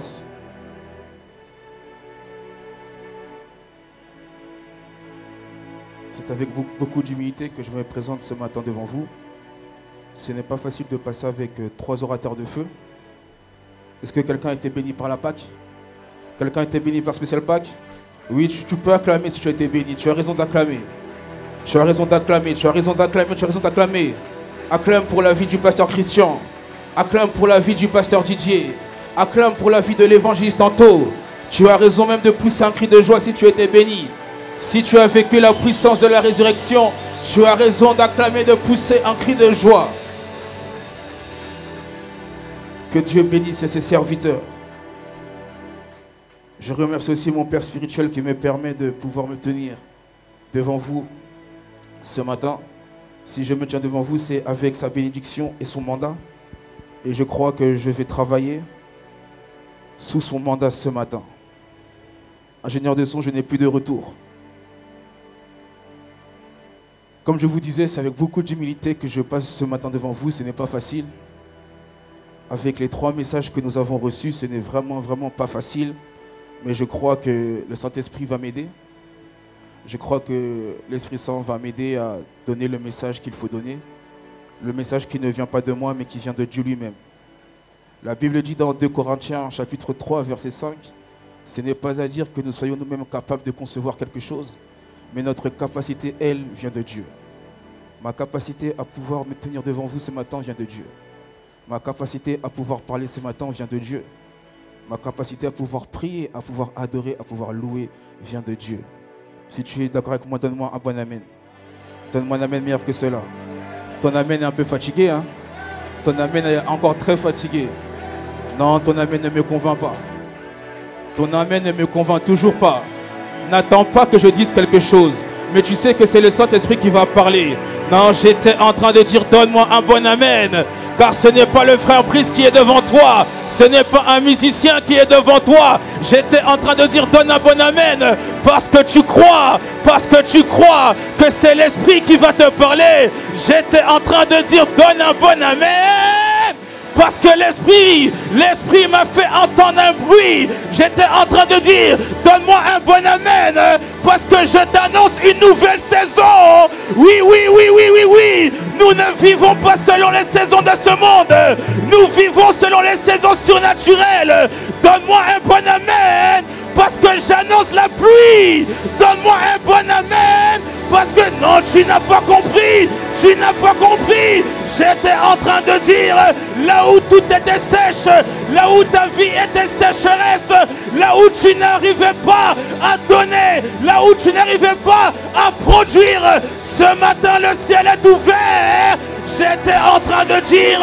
place. C'est avec beaucoup d'humilité que je me présente ce matin devant vous. Ce n'est pas facile de passer avec 3 orateurs de feu. Est-ce que quelqu'un a été béni par la Pâque? Quelqu'un a été béni par Spécial Pâque? Oui, tu peux acclamer si tu as été béni. Tu as raison d'acclamer. Tu as raison d'acclamer. Tu as raison d'acclamer. Tu as raison d'acclamer. Acclame pour la vie du pasteur Christian. Acclame pour la vie du pasteur Didier. Acclame pour la vie de l'évangéliste Tanto. Tu as raison même de pousser un cri de joie si tu as été béni. Si tu as vécu la puissance de la résurrection, tu as raison d'acclamer, de pousser un cri de joie. Que Dieu bénisse ses serviteurs. Je remercie aussi mon Père spirituel qui me permet de pouvoir me tenir devant vous ce matin. Si je me tiens devant vous, c'est avec sa bénédiction et son mandat. Et je crois que je vais travailler sous son mandat ce matin. Ingénieur de son, je n'ai plus de retour. Comme je vous disais, c'est avec beaucoup d'humilité que je passe ce matin devant vous. Ce n'est pas facile. Avec les 3 messages que nous avons reçus, ce n'est vraiment pas facile. Mais je crois que le Saint-Esprit va m'aider. Je crois que l'Esprit Saint va m'aider à donner le message qu'il faut donner. Le message qui ne vient pas de moi, mais qui vient de Dieu lui-même. La Bible dit dans 2 Corinthiens, chapitre 3, verset 5, « Ce n'est pas à dire que nous soyons nous-mêmes capables de concevoir quelque chose, mais notre capacité, elle, vient de Dieu. » Ma capacité à pouvoir me tenir devant vous ce matin vient de Dieu. Ma capacité à pouvoir parler ce matin vient de Dieu. Ma capacité à pouvoir prier, à pouvoir adorer, à pouvoir louer vient de Dieu. Si tu es d'accord avec moi, donne-moi un bon amen. Donne-moi un amen meilleur que cela. Ton amen est un peu fatigué, hein? Ton amen est encore très fatigué. Non, ton amen ne me convainc pas. Ton amen ne me convainc toujours pas. N'attends pas que je dise quelque chose. Mais tu sais que c'est le Saint-Esprit qui va parler. Non, j'étais en train de dire donne-moi un bon amen. Car ce n'est pas le frère Brice qui est devant toi. Ce n'est pas un musicien qui est devant toi. J'étais en train de dire donne un bon amen. Parce que tu crois. Parce que tu crois que c'est l'Esprit qui va te parler. J'étais en train de dire donne un bon amen. Parce que l'Esprit m'a fait entendre un bruit. J'étais en train de dire, donne-moi un bon amen. Parce que je t'annonce une nouvelle saison. Oui. Nous ne vivons pas selon les saisons de ce monde. Nous vivons selon les saisons surnaturelles. Donne-moi un bon amen. Parce que j'annonce la pluie. Donne-moi un bon amen. Parce que non, tu n'as pas compris. Tu n'as pas compris. J'étais en train de dire, là où tout était sèche, là où ta vie était sécheresse, là où tu n'arrivais pas à donner, là où tu n'arrivais pas à produire, ce matin le ciel est ouvert. J'étais en train de dire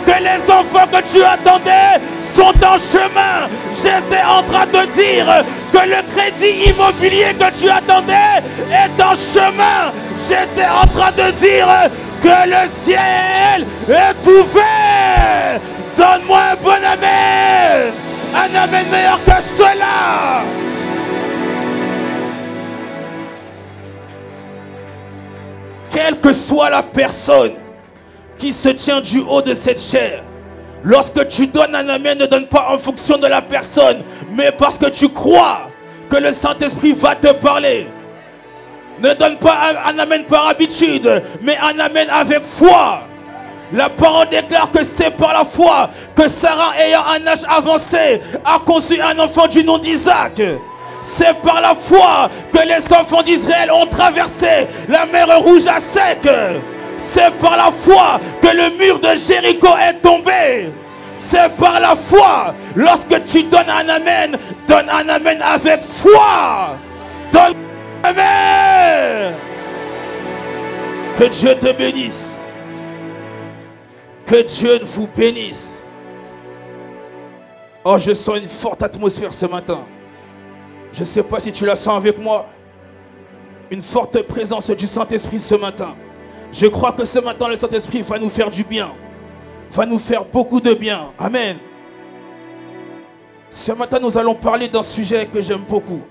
que les enfants que tu attendais sont en chemin. J'étais en train de dire que le crédit immobilier que tu attendais est en chemin. J'étais en train de dire que le ciel est ouvert. Donne-moi un bon amen. Un amen meilleur que cela. Quelle que soit la personne qui se tient du haut de cette chair, lorsque tu donnes un amen, ne donne pas en fonction de la personne, mais parce que tu crois que le Saint-Esprit va te parler. Ne donne pas un amen par habitude, mais un amen avec foi. La parole déclare que c'est par la foi que Sarah, ayant un âge avancé, a conçu un enfant du nom d'Isaac. C'est par la foi que les enfants d'Israël ont traversé la mer Rouge à sec. C'est par la foi que le mur de Jéricho est tombé. C'est par la foi. Lorsque tu donnes un amen, donne un amen avec foi. Donne un amen. Que Dieu te bénisse. Que Dieu vous bénisse. Oh, je sens une forte atmosphère ce matin. Je ne sais pas si tu la sens avec moi. Une forte présence du Saint-Esprit ce matin. Je crois que ce matin, le Saint-Esprit va nous faire du bien. Va nous faire beaucoup de bien. Amen. Ce matin, nous allons parler d'un sujet que j'aime beaucoup.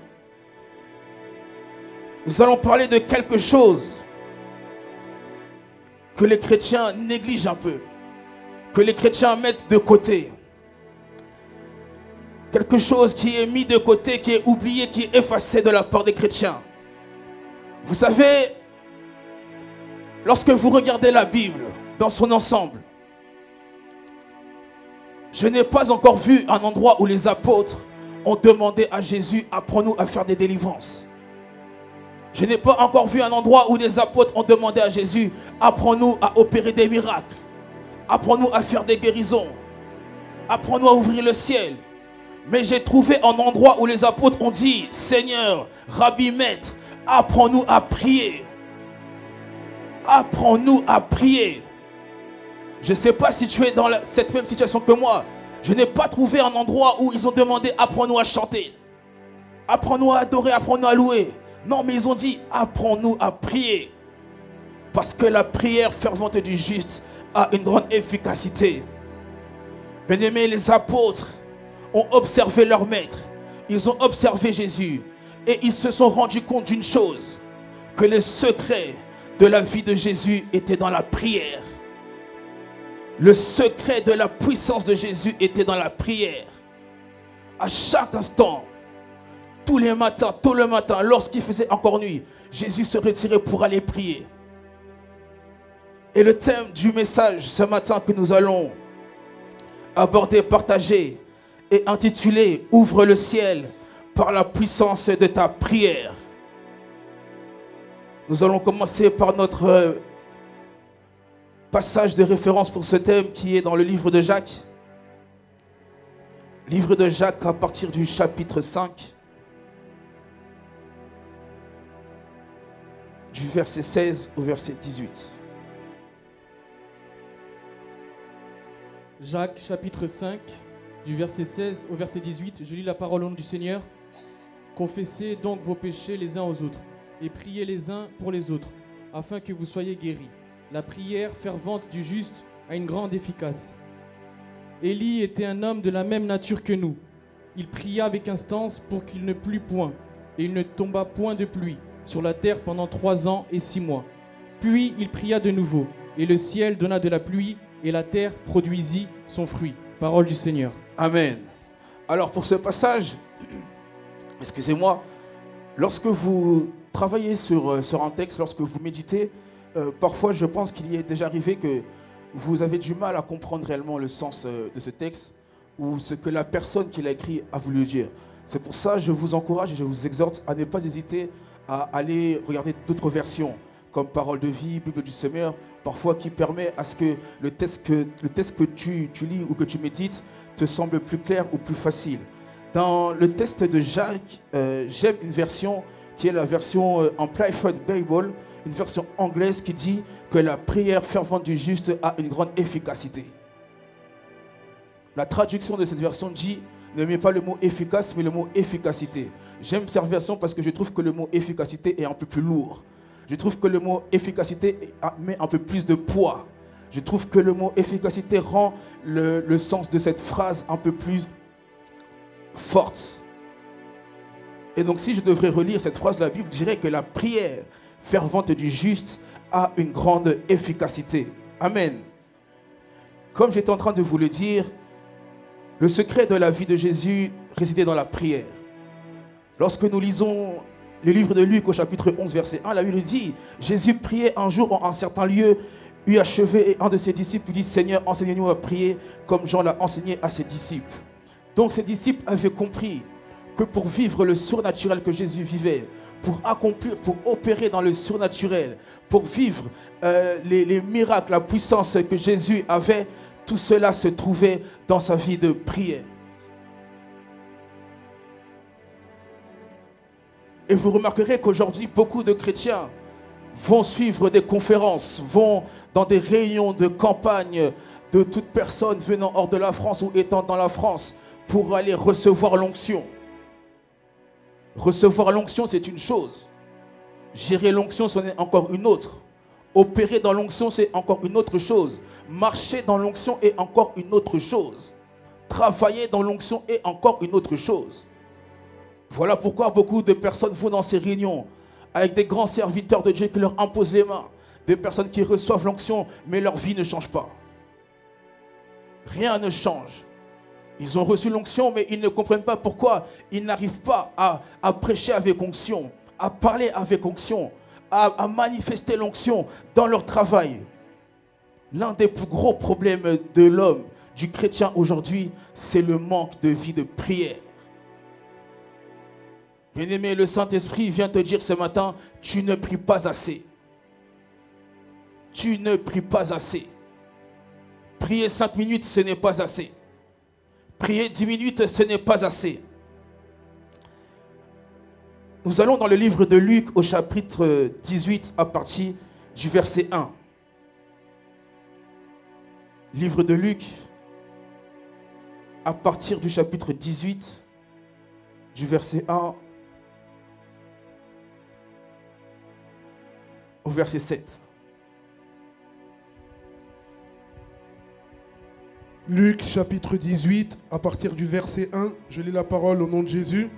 Nous allons parler de quelque chose que les chrétiens négligent un peu. Que les chrétiens mettent de côté. Quelque chose qui est mis de côté, qui est oublié, qui est effacé de la part des chrétiens. Vous savez, lorsque vous regardez la Bible dans son ensemble, je n'ai pas encore vu un endroit où les apôtres ont demandé à Jésus, apprends-nous à faire des délivrances. Je n'ai pas encore vu un endroit où les apôtres ont demandé à Jésus, apprends-nous à opérer des miracles. Apprends-nous à faire des guérisons. Apprends-nous à ouvrir le ciel. Mais j'ai trouvé un endroit où les apôtres ont dit, Seigneur, Rabbi, Maître, apprends-nous à prier. Apprends-nous à prier. Je ne sais pas si tu es dans cette même situation que moi. Je n'ai pas trouvé un endroit où ils ont demandé, apprends-nous à chanter. Apprends-nous à adorer, apprends-nous à louer. Non, mais ils ont dit, apprends-nous à prier. Parce que la prière fervente du juste a une grande efficacité. Bien-aimés, les apôtres ont observé leur maître. Ils ont observé Jésus. Et ils se sont rendus compte d'une chose. Que le secret de la vie de Jésus était dans la prière. Le secret de la puissance de Jésus était dans la prière. À chaque instant, tous les matins, tôt le matin, lorsqu'il faisait encore nuit, Jésus se retirait pour aller prier. Et le thème du message ce matin que nous allons aborder, partager, est intitulé « Ouvre le ciel par la puissance de ta prière ». Nous allons commencer par notre passage de référence pour ce thème qui est dans le livre de Jacques. Livre de Jacques à partir du chapitre 5. Du verset 16 au verset 18. Jacques chapitre 5, du verset 16 au verset 18. Je lis la parole au nom du Seigneur. Confessez donc vos péchés les uns aux autres et priez les uns pour les autres, afin que vous soyez guéris. La prière fervente du juste a une grande efficace. Élie était un homme de la même nature que nous. Il pria avec instance pour qu'il ne plût point, et il ne tomba point de pluie sur la terre pendant 3 ans et 6 mois. Puis il pria de nouveau, et le ciel donna de la pluie, et la terre produisit son fruit. Parole du Seigneur. Amen. Alors pour ce passage, excusez-moi, lorsque vous travaillez sur un texte, lorsque vous méditez, parfois je pense qu'il y est déjà arrivé que vous avez du mal à comprendre réellement le sens de ce texte ou ce que la personne qui l'a écrit a voulu dire. C'est pour ça que je vous encourage et je vous exhorte à ne pas hésiter à aller regarder d'autres versions comme Parole de vie, Bible du Semeur, parfois qui permet à ce que le texte que tu lis ou que tu médites te semble plus clair ou plus facile. Dans le texte de Jacques, j'aime une version qui est la version Amplified Bible, une version anglaise qui dit que la prière fervente du juste a une grande efficacité. La traduction de cette version dit, ne mets pas le mot efficace, mais le mot efficacité. J'aime cette version parce que je trouve que le mot efficacité est un peu plus lourd. Je trouve que le mot efficacité met un peu plus de poids. Je trouve que le mot efficacité rend le sens de cette phrase un peu plus forte. Et donc si je devrais relire cette phrase, la Bible dirait que la prière fervente du juste a une grande efficacité. Amen. Comme j'étais en train de vous le dire, le secret de la vie de Jésus résidait dans la prière. Lorsque nous lisons le livre de Luc au chapitre 11, verset 1, la Bible dit, Jésus priait un jour en un certain lieu, eut achevé et un de ses disciples lui dit, Seigneur, enseigne-nous à prier comme Jean l'a enseigné à ses disciples. Donc ses disciples avaient compris que pour vivre le surnaturel que Jésus vivait, pour accomplir, pour opérer dans le surnaturel, pour vivre les miracles, la puissance que Jésus avait, tout cela se trouvait dans sa vie de prière. Et vous remarquerez qu'aujourd'hui, beaucoup de chrétiens vont suivre des conférences, vont dans des réunions de campagne de toute personne venant hors de la France ou étant dans la France pour aller recevoir l'onction. Recevoir l'onction, c'est une chose. Gérer l'onction, c'en est encore une autre. Opérer dans l'onction, c'est encore une autre chose. Marcher dans l'onction est encore une autre chose. Travailler dans l'onction est encore une autre chose. Voilà pourquoi beaucoup de personnes vont dans ces réunions avec des grands serviteurs de Dieu qui leur imposent les mains. Des personnes qui reçoivent l'onction, mais leur vie ne change pas. Rien ne change. Ils ont reçu l'onction, mais ils ne comprennent pas pourquoi ils n'arrivent pas à prêcher avec onction, à parler avec onction, à manifester l'onction dans leur travail. L'un des plus gros problèmes de l'homme, du chrétien aujourd'hui, c'est le manque de vie de prière. Bien-aimé, le Saint-Esprit vient te dire ce matin, tu ne pries pas assez. Tu ne pries pas assez. Prier 5 minutes, ce n'est pas assez. Prier 10 minutes, ce n'est pas assez. Nous allons dans le livre de Luc au chapitre 18 à partir du verset 1. Livre de Luc à partir du chapitre 18 du verset 1 au verset 7. Luc chapitre 18, à partir du verset 1, je lis la parole au nom de Jésus.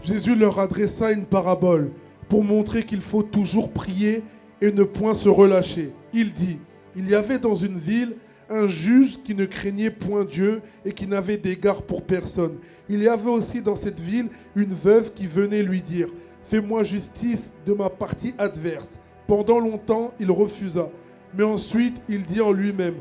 Jésus leur adressa une parabole pour montrer qu'il faut toujours prier et ne point se relâcher. Il dit, il y avait dans une ville un juge qui ne craignait point Dieu et qui n'avait d'égard pour personne. Il y avait aussi dans cette ville une veuve qui venait lui dire, fais-moi justice de ma partie adverse. Pendant longtemps, il refusa. Mais ensuite, il dit en lui-même,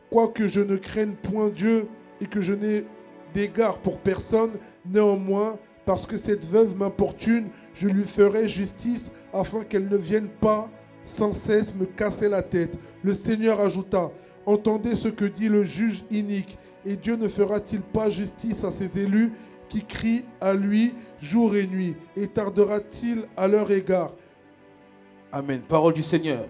quoique je ne craigne point Dieu et que je n'ai d'égard pour personne, néanmoins, parce que cette veuve m'importune, je lui ferai justice afin qu'elle ne vienne pas sans cesse me casser la tête. Le Seigneur ajouta, entendez ce que dit le juge inique, et Dieu ne fera-t-il pas justice à ses élus qui crient à lui jour et nuit, et tardera-t-il à leur égard? Amen. Parole du Seigneur.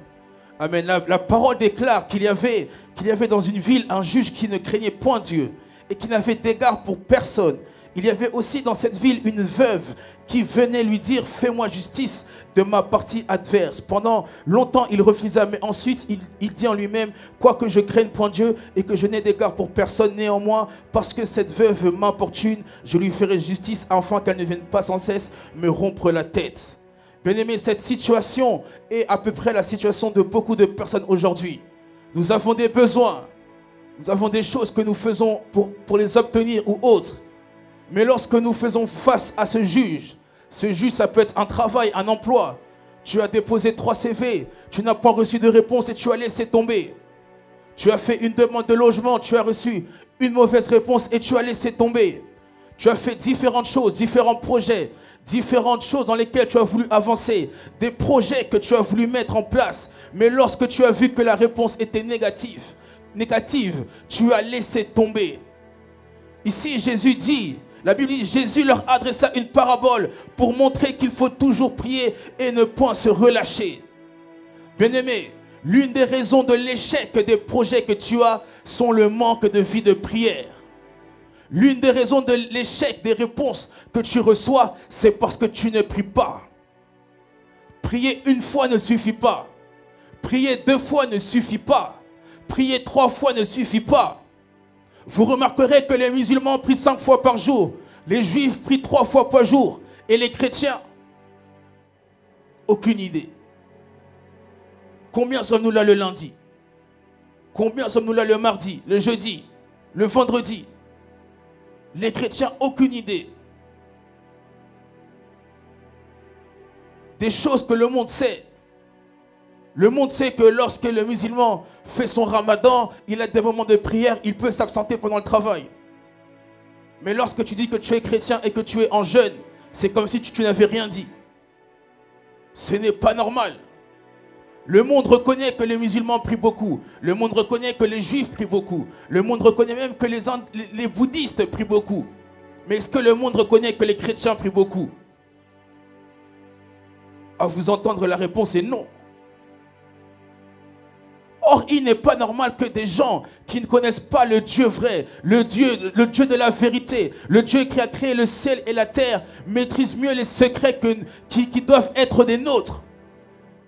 Amen. La parole déclare qu'il y avait dans une ville un juge qui ne craignait point Dieu et qui n'avait d'égard pour personne. Il y avait aussi dans cette ville une veuve qui venait lui dire « Fais-moi justice de ma partie adverse ». Pendant longtemps, il refusa, mais ensuite, il dit en lui-même « Quoique je craigne point Dieu et que je n'ai d'égard pour personne, néanmoins, parce que cette veuve m'importune, je lui ferai justice afin qu'elle ne vienne pas sans cesse me rompre la tête ». Bien-aimé, cette situation est à peu près la situation de beaucoup de personnes aujourd'hui. Nous avons des besoins, nous avons des choses que nous faisons pour les obtenir ou autres. Mais lorsque nous faisons face à ce juge, ça peut être un travail, un emploi. Tu as déposé 3 CV, tu n'as pas reçu de réponse et tu as laissé tomber. Tu as fait une demande de logement, tu as reçu une mauvaise réponse et tu as laissé tomber. Tu as fait différentes choses, différents projets, différentes choses dans lesquelles tu as voulu avancer, des projets que tu as voulu mettre en place. Mais lorsque tu as vu que la réponse était négative, tu as laissé tomber. Ici, Jésus dit, la Bible dit, Jésus leur adressa une parabole pour montrer qu'il faut toujours prier et ne point se relâcher. Bien-aimé, l'une des raisons de l'échec des projets que tu as sont le manque de vie de prière. L'une des raisons de l'échec des réponses que tu reçois, c'est parce que tu ne pries pas. Prier une fois ne suffit pas. Prier 2 fois ne suffit pas. Prier 3 fois ne suffit pas. Vous remarquerez que les musulmans prient 5 fois par jour. Les juifs prient 3 fois par jour. Et les chrétiens, aucune idée. Combien sommes-nous là le lundi? Combien sommes-nous là le mardi, le jeudi, le vendredi? Les chrétiens, aucune idée. Des choses que le monde sait. Le monde sait que lorsque le musulman fait son ramadan, il a des moments de prière, il peut s'absenter pendant le travail. Mais lorsque tu dis que tu es chrétien et que tu es en jeûne, c'est comme si tu n'avais rien dit. Ce n'est pas normal. Le monde reconnaît que les musulmans prient beaucoup. Le monde reconnaît que les juifs prient beaucoup. Le monde reconnaît même que les bouddhistes prient beaucoup. Mais est-ce que le monde reconnaît que les chrétiens prient beaucoup? À vous entendre, la réponse est non. Or, il n'est pas normal que des gens qui ne connaissent pas le Dieu vrai, le Dieu de la vérité, le Dieu qui a créé le ciel et la terre, maîtrisent mieux les secrets qui doivent être des nôtres.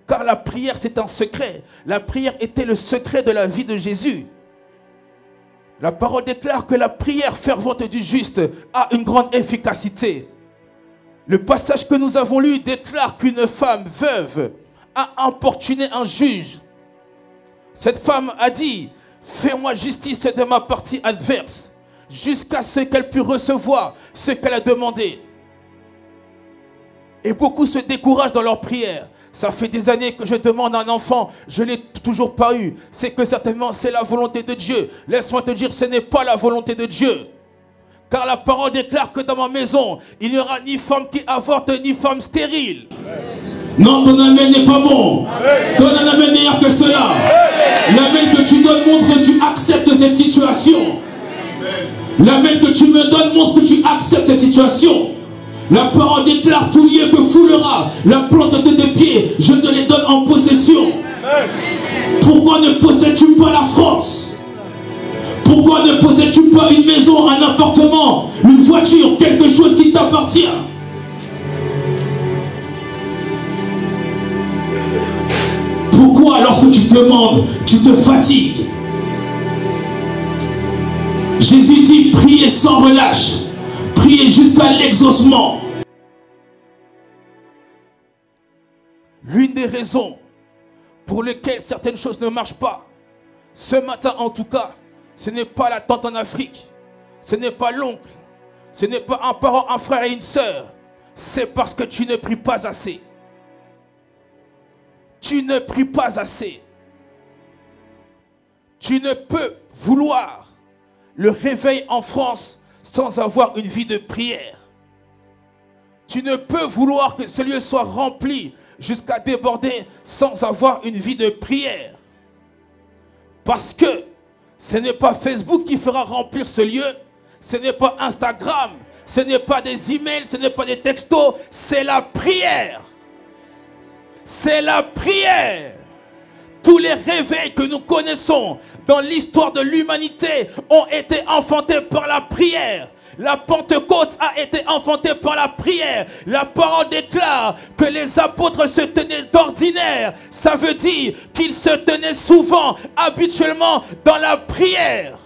Car la prière, c'est un secret. La prière était le secret de la vie de Jésus. La parole déclare que la prière fervente du juste a une grande efficacité. Le passage que nous avons lu déclare qu'une femme veuve a importuné un juge. Cette femme a dit, fais-moi justice de ma partie adverse. jusqu'à ce qu'elle puisse recevoir ce qu'elle a demandé. Et beaucoup se découragent dans leur prière. Ça fait des années que je demande un enfant, je ne l'ai toujours pas eu. C'est que certainement c'est la volonté de Dieu. Laisse-moi te dire, ce n'est pas la volonté de Dieu. Car la parole déclare que dans ma maison, il n'y aura ni femme qui avorte, ni femme stérile. Non, ton amen n'est pas bon. Ton amen meilleur que cela. L'amen que tu donnes montre que tu acceptes cette situation. L'amen que tu me donnes montre que tu acceptes cette situation. La parole déclare tout lieu que foulera la plante de tes pieds, je te les donne en possession. Pourquoi ne possèdes-tu pas la France? Pourquoi ne possèdes-tu pas une maison, un appartement, une voiture, quelque chose qui t'appartient? Pourquoi lorsque tu demandes, tu te fatigues? Jésus dit, priez sans relâche. Priez jusqu'à l'exaucement. L'une des raisons pour lesquelles certaines choses ne marchent pas, ce matin en tout cas, ce n'est pas la tante en Afrique, ce n'est pas l'oncle, ce n'est pas un parent, un frère et une sœur, c'est parce que tu ne pries pas assez. Tu ne pries pas assez. Tu ne peux vouloir le réveil en France sans avoir une vie de prière. Tu ne peux vouloir que ce lieu soit rempli jusqu'à déborder sans avoir une vie de prière. Parce que ce n'est pas Facebook qui fera remplir ce lieu, ce n'est pas Instagram, ce n'est pas des emails, ce n'est pas des textos, c'est la prière. C'est la prière. Tous les réveils que nous connaissons dans l'histoire de l'humanité ont été enfantés par la prière. La Pentecôte a été enfantée par la prière. La parole déclare que les apôtres se tenaient d'ordinaire. Ça veut dire qu'ils se tenaient souvent, habituellement, dans la prière.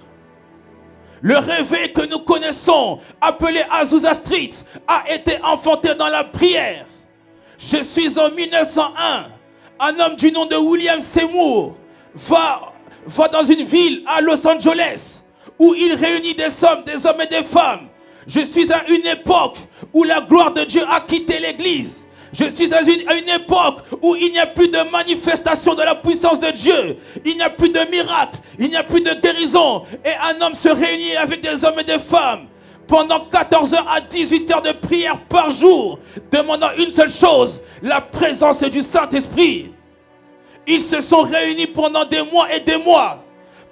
Le réveil que nous connaissons, appelé Azusa Street, a été enfanté dans la prière. Je suis en 1901. Un homme du nom de William Seymour va dans une ville à Los Angeles où il réunit des hommes et des femmes. Je suis à une époque où la gloire de Dieu a quitté l'église. Je suis à une époque où il n'y a plus de manifestation de la puissance de Dieu. Il n'y a plus de miracles, il n'y a plus de guérison. Et un homme se réunit avec des hommes et des femmes pendant 14 heures à 18 heures de prière par jour, demandant une seule chose, la présence du Saint-Esprit. Ils se sont réunis pendant des mois et des mois,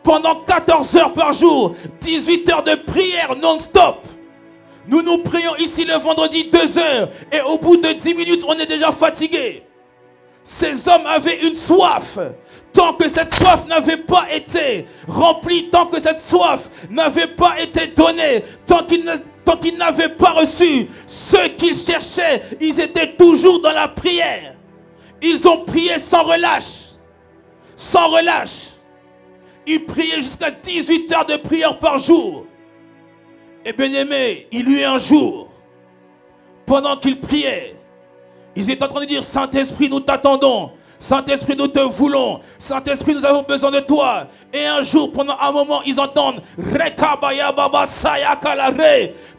pendant 14 heures par jour, 18 heures de prière non-stop. Nous nous prions ici le vendredi 2 heures et au bout de 10 minutes, on est déjà fatigué. Ces hommes avaient une soif. Tant que cette soif n'avait pas été remplie, tant que cette soif n'avait pas été donnée, tant qu'ils n'avaient pas reçu ce qu'ils cherchaient, ils étaient toujours dans la prière. Ils ont prié sans relâche. Sans relâche. Ils priaient jusqu'à 18 heures de prière par jour. Et bien aimé, il y eut un jour, pendant qu'ils priaient, ils étaient en train de dire, Saint-Esprit, nous t'attendons. Saint-Esprit, nous te voulons. Saint-Esprit, nous avons besoin de toi. Et un jour, pendant un moment, ils entendent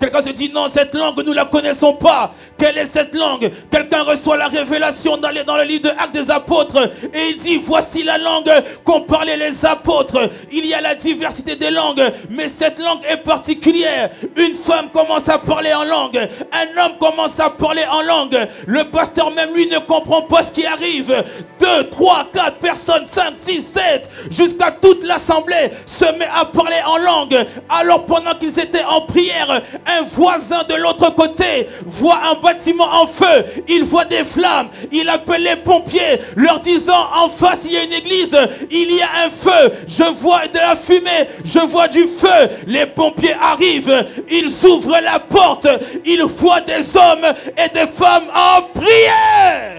quelqu'un se dit, non, cette langue, nous ne la connaissons pas. Quelle est cette langue? Quelqu'un reçoit la révélation dans le livre de Actes des Apôtres. Et il dit, voici la langue qu'ont parlé les apôtres. Il y a la diversité des langues, mais cette langue est particulière. Une femme commence à parler en langue. Un homme commence à parler en langue. Le pasteur même, lui, ne comprend pas ce qui arrive. 2, 3, 4 personnes, 5, 6, 7, jusqu'à toute l'assemblée se met à parler en langue. Alors pendant qu'ils étaient en prière, un voisin de l'autre côté voit un bâtiment en feu, il voit des flammes, il appelle les pompiers, leur disant, en face il y a une église, il y a un feu, je vois de la fumée, je vois du feu. Les pompiers arrivent, ils ouvrent la porte, ils voient des hommes et des femmes en prière.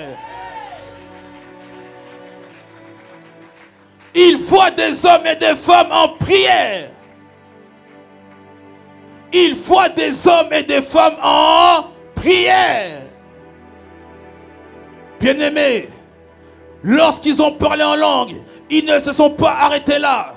Il voit des hommes et des femmes en prière. Il voit des hommes et des femmes en prière. Bien-aimés, lorsqu'ils ont parlé en langue, ils ne se sont pas arrêtés là.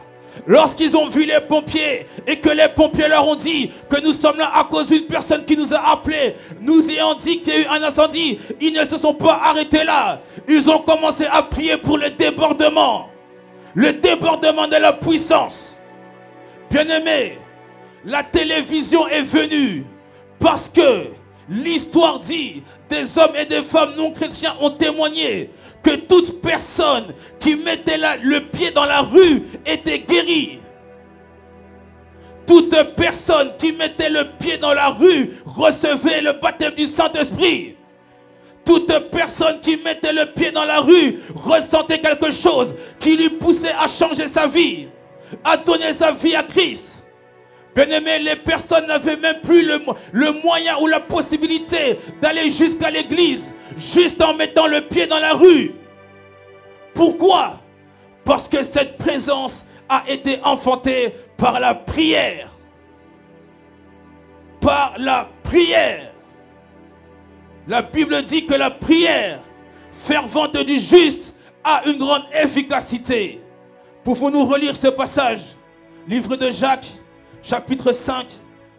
Lorsqu'ils ont vu les pompiers et que les pompiers leur ont dit que nous sommes là à cause d'une personne qui nous a appelés, nous ayant dit qu'il y a eu un incendie, ils ne se sont pas arrêtés là. Ils ont commencé à prier pour le débordement de la puissance. Bien-aimés, la télévision est venue parce que l'histoire dit, des hommes et des femmes non chrétiens ont témoigné que toute personne qui mettait le pied dans la rue était guérie. Toute personne qui mettait le pied dans la rue recevait le baptême du Saint-Esprit. Toute personne qui mettait le pied dans la rue ressentait quelque chose qui lui poussait à changer sa vie, à donner sa vie à Christ. Bien-aimés, les personnes n'avaient même plus le moyen ou la possibilité d'aller jusqu'à l'église, juste en mettant le pied dans la rue. Pourquoi? Parce que cette présence a été enfantée par la prière. Par la prière. La Bible dit que la prière fervente du juste a une grande efficacité. Pouvons-nous relire ce passage? Livre de Jacques, chapitre 5,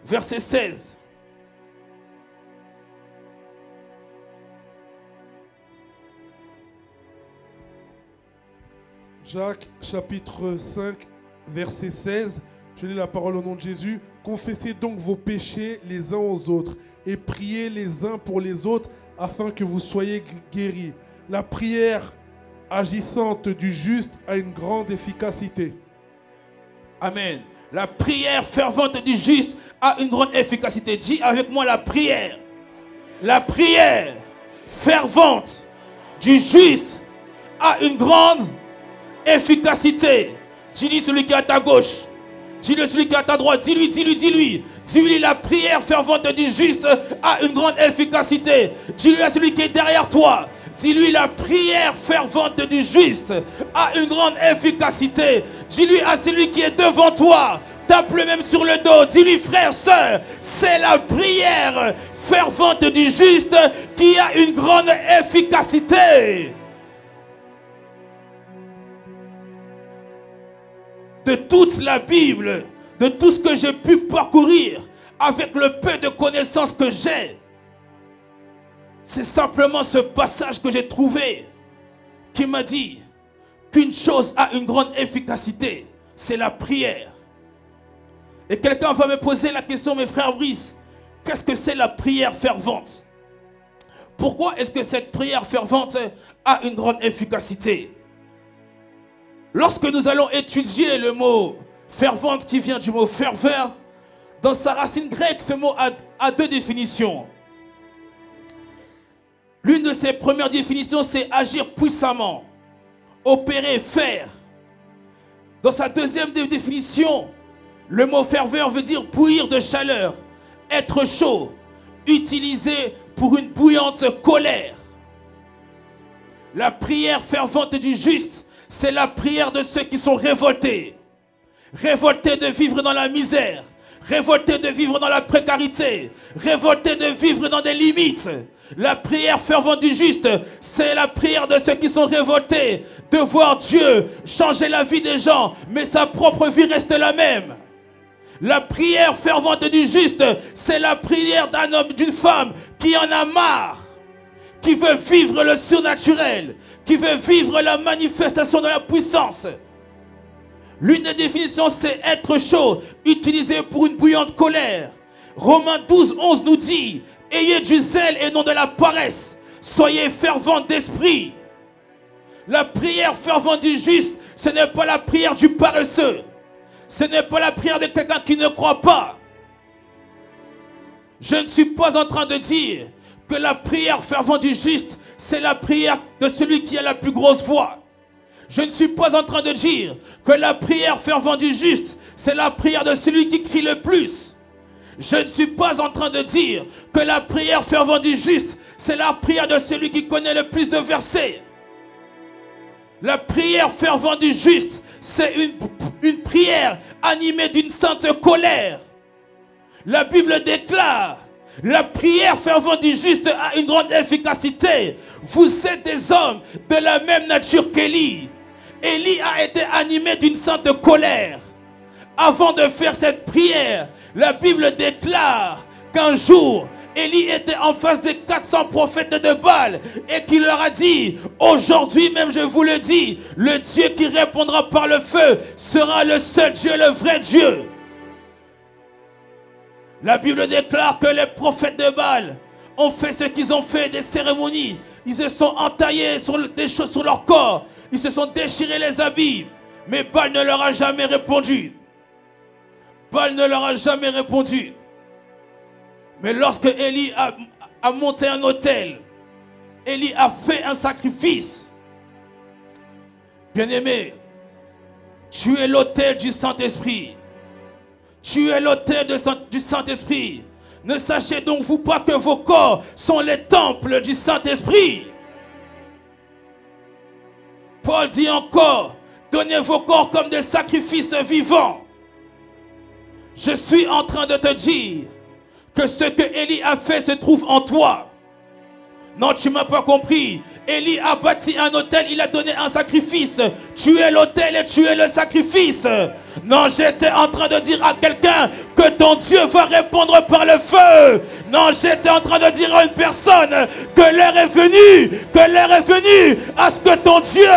verset 16. Jacques, chapitre 5, verset 16. Je lis la parole au nom de Jésus. Confessez donc vos péchés les uns aux autres et priez les uns pour les autres afin que vous soyez guéris. La prière agissante du juste a une grande efficacité. Amen. La prière fervente du juste a une grande efficacité. Dis avec moi la prière. La prière fervente du juste a une grande efficacité. Dis-lui celui qui est à ta gauche. Dis-le celui qui est à ta droite. Dis-lui, dis-lui, dis-lui. Dis-lui la prière fervente du juste a une grande efficacité. Dis-lui à celui qui est derrière toi. Dis-lui la prière fervente du juste a une grande efficacité. Dis-lui à celui qui est devant toi. Tape-le même sur le dos. Dis-lui frère, sœur, c'est la prière fervente du juste qui a une grande efficacité. De toute la Bible, de tout ce que j'ai pu parcourir, avec le peu de connaissances que j'ai, c'est simplement ce passage que j'ai trouvé qui m'a dit qu'une chose a une grande efficacité, c'est la prière. Et quelqu'un va me poser la question, mes frères Brice, qu'est-ce que c'est la prière fervente? Pourquoi est-ce que cette prière fervente a une grande efficacité? Lorsque nous allons étudier le mot fervente qui vient du mot ferveur, dans sa racine grecque, ce mot a deux définitions. L'une de ses premières définitions, c'est agir puissamment, opérer, faire. Dans sa deuxième définition, le mot ferveur veut dire bouillir de chaleur, être chaud, utilisé pour une bouillante colère. La prière fervente du juste, c'est la prière de ceux qui sont révoltés. Révoltés de vivre dans la misère. Révoltés de vivre dans la précarité. Révoltés de vivre dans des limites. La prière fervente du juste, c'est la prière de ceux qui sont révoltés. De voir Dieu changer la vie des gens, mais sa propre vie reste la même. La prière fervente du juste, c'est la prière d'un homme, d'une femme qui en a marre. Qui veut vivre le surnaturel, qui veut vivre la manifestation de la puissance. L'une des définitions, c'est être chaud, utilisé pour une bouillante colère. Romains 12, 11 nous dit, ayez du zèle et non de la paresse, soyez fervents d'esprit. La prière fervente du juste, ce n'est pas la prière du paresseux. Ce n'est pas la prière de quelqu'un qui ne croit pas. Je ne suis pas en train de dire que la prière fervente du juste, c'est la prière de celui qui a la plus grosse voix. Je ne suis pas en train de dire que la prière fervente du juste, c'est la prière de celui qui crie le plus. Je ne suis pas en train de dire que la prière fervente du juste, c'est la prière de celui qui connaît le plus de versets. La prière fervente du juste, c'est une prière animée d'une sainte colère. La Bible déclare, la prière fervente du juste a une grande efficacité. Vous êtes des hommes de la même nature qu'Élie. Élie a été animé d'une sainte colère. Avant de faire cette prière, la Bible déclare qu'un jour, Élie était en face des 400 prophètes de Baal et qu'il leur a dit, aujourd'hui même je vous le dis, le Dieu qui répondra par le feu sera le seul Dieu, le vrai Dieu. La Bible déclare que les prophètes de Baal ont fait ce qu'ils ont fait, des cérémonies. Ils se sont entaillés des choses sur leur corps. Ils se sont déchirés les habits. Mais Baal ne leur a jamais répondu. Baal ne leur a jamais répondu. Mais lorsque Élie a monté un autel, Élie a fait un sacrifice. Bien-aimé, tu es l'autel du Saint-Esprit. Tu es l'autel du Saint-Esprit. Ne sachez donc vous pas que vos corps sont les temples du Saint-Esprit. Paul dit encore, donnez vos corps comme des sacrifices vivants. Je suis en train de te dire que ce que Élie a fait se trouve en toi. Non, tu ne m'as pas compris. Élie a bâti un autel, il a donné un sacrifice. Tu es l'autel et tu es le sacrifice. Non, j'étais en train de dire à quelqu'un que ton Dieu va répondre par le feu. Non, j'étais en train de dire à une personne que l'heure est venue à ce que ton Dieu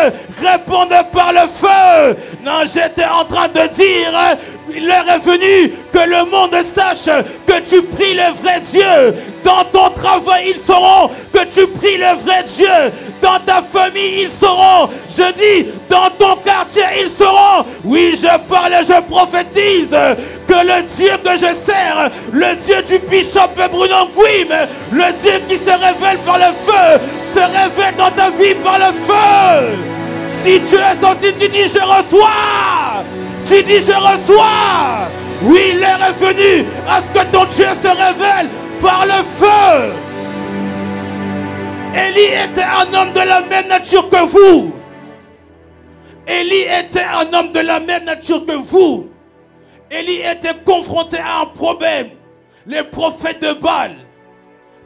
réponde par le feu. Non, j'étais en train de dire, l'heure est venue que le monde sache que tu pries le vrai Dieu. Dans ton travail, ils sauront que tu pries le vrai Dieu. Dans ta famille, ils sauront. Je dis, dans ton quartier, ils sauront. Oui, je parle et je prophétise que le Dieu que je sers, le Dieu du bishop Bruno Nguim, le Dieu qui se révèle par le feu, se révèle dans ta vie par le feu. Si tu es sensible, tu dis je reçois. Tu dis je reçois. Oui, l'heure est venue à ce que ton Dieu se révèle par le feu. Élie était un homme de la même nature que vous. Élie était un homme de la même nature que vous. Élie était confronté à un problème. Les prophètes de Baal.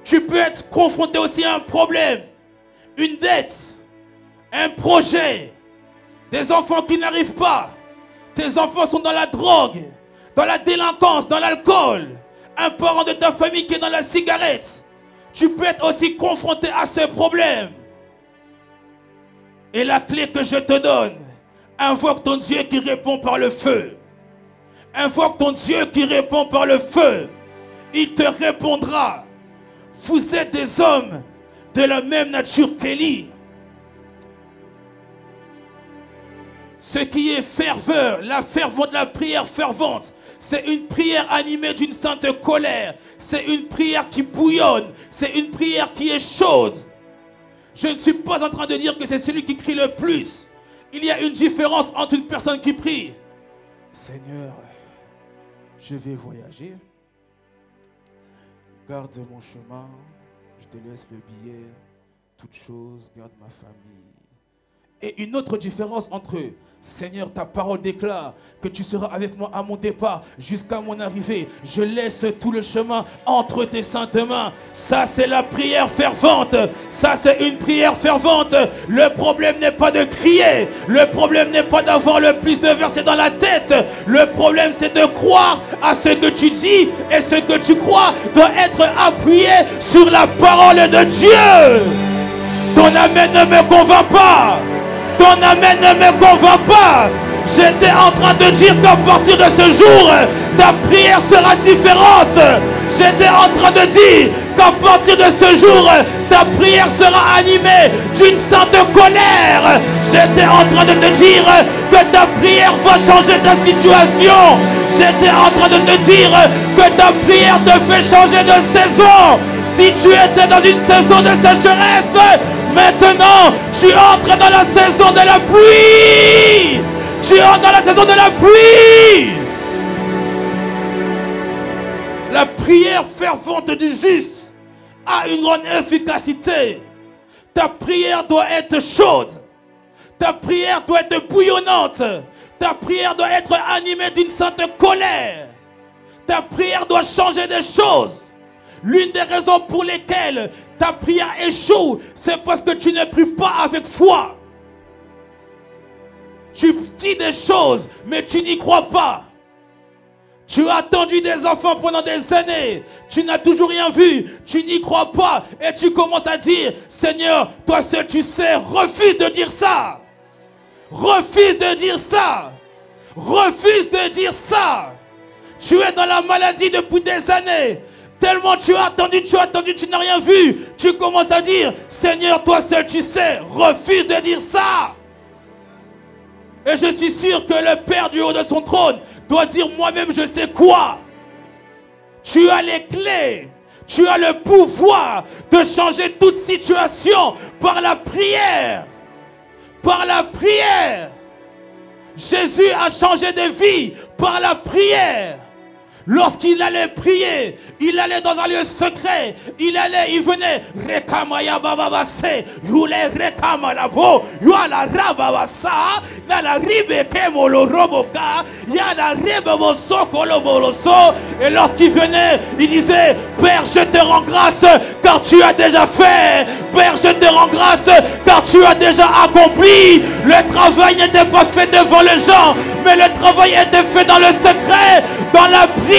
Tu peux être confronté aussi à un problème. Une dette. Un projet. Des enfants qui n'arrivent pas. Tes enfants sont dans la drogue, dans la délinquance, dans l'alcool. Un parent de ta famille qui est dans la cigarette. Tu peux être aussi confronté à ce problème. Et la clé que je te donne, invoque ton Dieu qui répond par le feu. Invoque ton Dieu qui répond par le feu. Il te répondra. Vous êtes des hommes de la même nature qu'Élie. Ce qui est ferveur, la prière fervente, c'est une prière animée d'une sainte colère. C'est une prière qui bouillonne. C'est une prière qui est chaude. Je ne suis pas en train de dire que c'est celui qui crie le plus. Il y a une différence entre une personne qui prie. Seigneur, je vais voyager. Garde mon chemin. Je te laisse le billet. Toute chose, garde ma famille. Et une autre différence entre eux. Seigneur, ta parole déclare que tu seras avec moi à mon départ jusqu'à mon arrivée. Je laisse tout le chemin entre tes saintes mains. Ça, c'est la prière fervente. Ça, c'est une prière fervente. Le problème n'est pas de crier. Le problème n'est pas d'avoir le plus de versets dans la tête. Le problème, c'est de croire à ce que tu dis. Et ce que tu crois doit être appuyé sur la parole de Dieu. Ton amen ne me convainc pas. Ton amen ne me convainc pas. J'étais en train de dire qu'à partir de ce jour, ta prière sera différente. J'étais en train de dire qu'à partir de ce jour, ta prière sera animée d'une sainte colère. J'étais en train de te dire que ta prière va changer ta situation. J'étais en train de te dire que ta prière te fait changer de saison. Si tu étais dans une saison de sécheresse, maintenant, tu entres dans la saison de la pluie. Tu entres dans la saison de la pluie. La prière fervente du juste a une grande efficacité. Ta prière doit être chaude. Ta prière doit être bouillonnante. Ta prière doit être animée d'une sainte colère. Ta prière doit changer des choses. L'une des raisons pour lesquelles ta prière échoue, c'est parce que tu ne pries pas avec foi. Tu dis des choses, mais tu n'y crois pas. Tu as attendu des enfants pendant des années. Tu n'as toujours rien vu. Tu n'y crois pas. Et tu commences à dire, Seigneur, toi seul tu sais. Refuse de dire ça. Refuse de dire ça. Refuse de dire ça. Tu es dans la maladie depuis des années. Tellement tu as attendu, tu n'as rien vu. Tu commences à dire, Seigneur, toi seul tu sais. Refuse de dire ça. Et je suis sûr que le Père du haut de son trône doit dire, moi-même je sais quoi. Tu as les clés. Tu as le pouvoir de changer toute situation par la prière. Par la prière. Jésus a changé de vie par la prière. Lorsqu'il allait prier, il allait dans un lieu secret. Il venait. Rekamaya bababase, yule rekamalabo, yala rababasa, nala ribe kemolo roboka, yala rebebo sokolo boloso. Et lorsqu'il venait, il disait, Père, je te rends grâce car tu as déjà fait. Père, je te rends grâce car tu as déjà accompli. Le travail n'était pas fait devant les gens, mais le travail était fait dans le secret, dans la prière.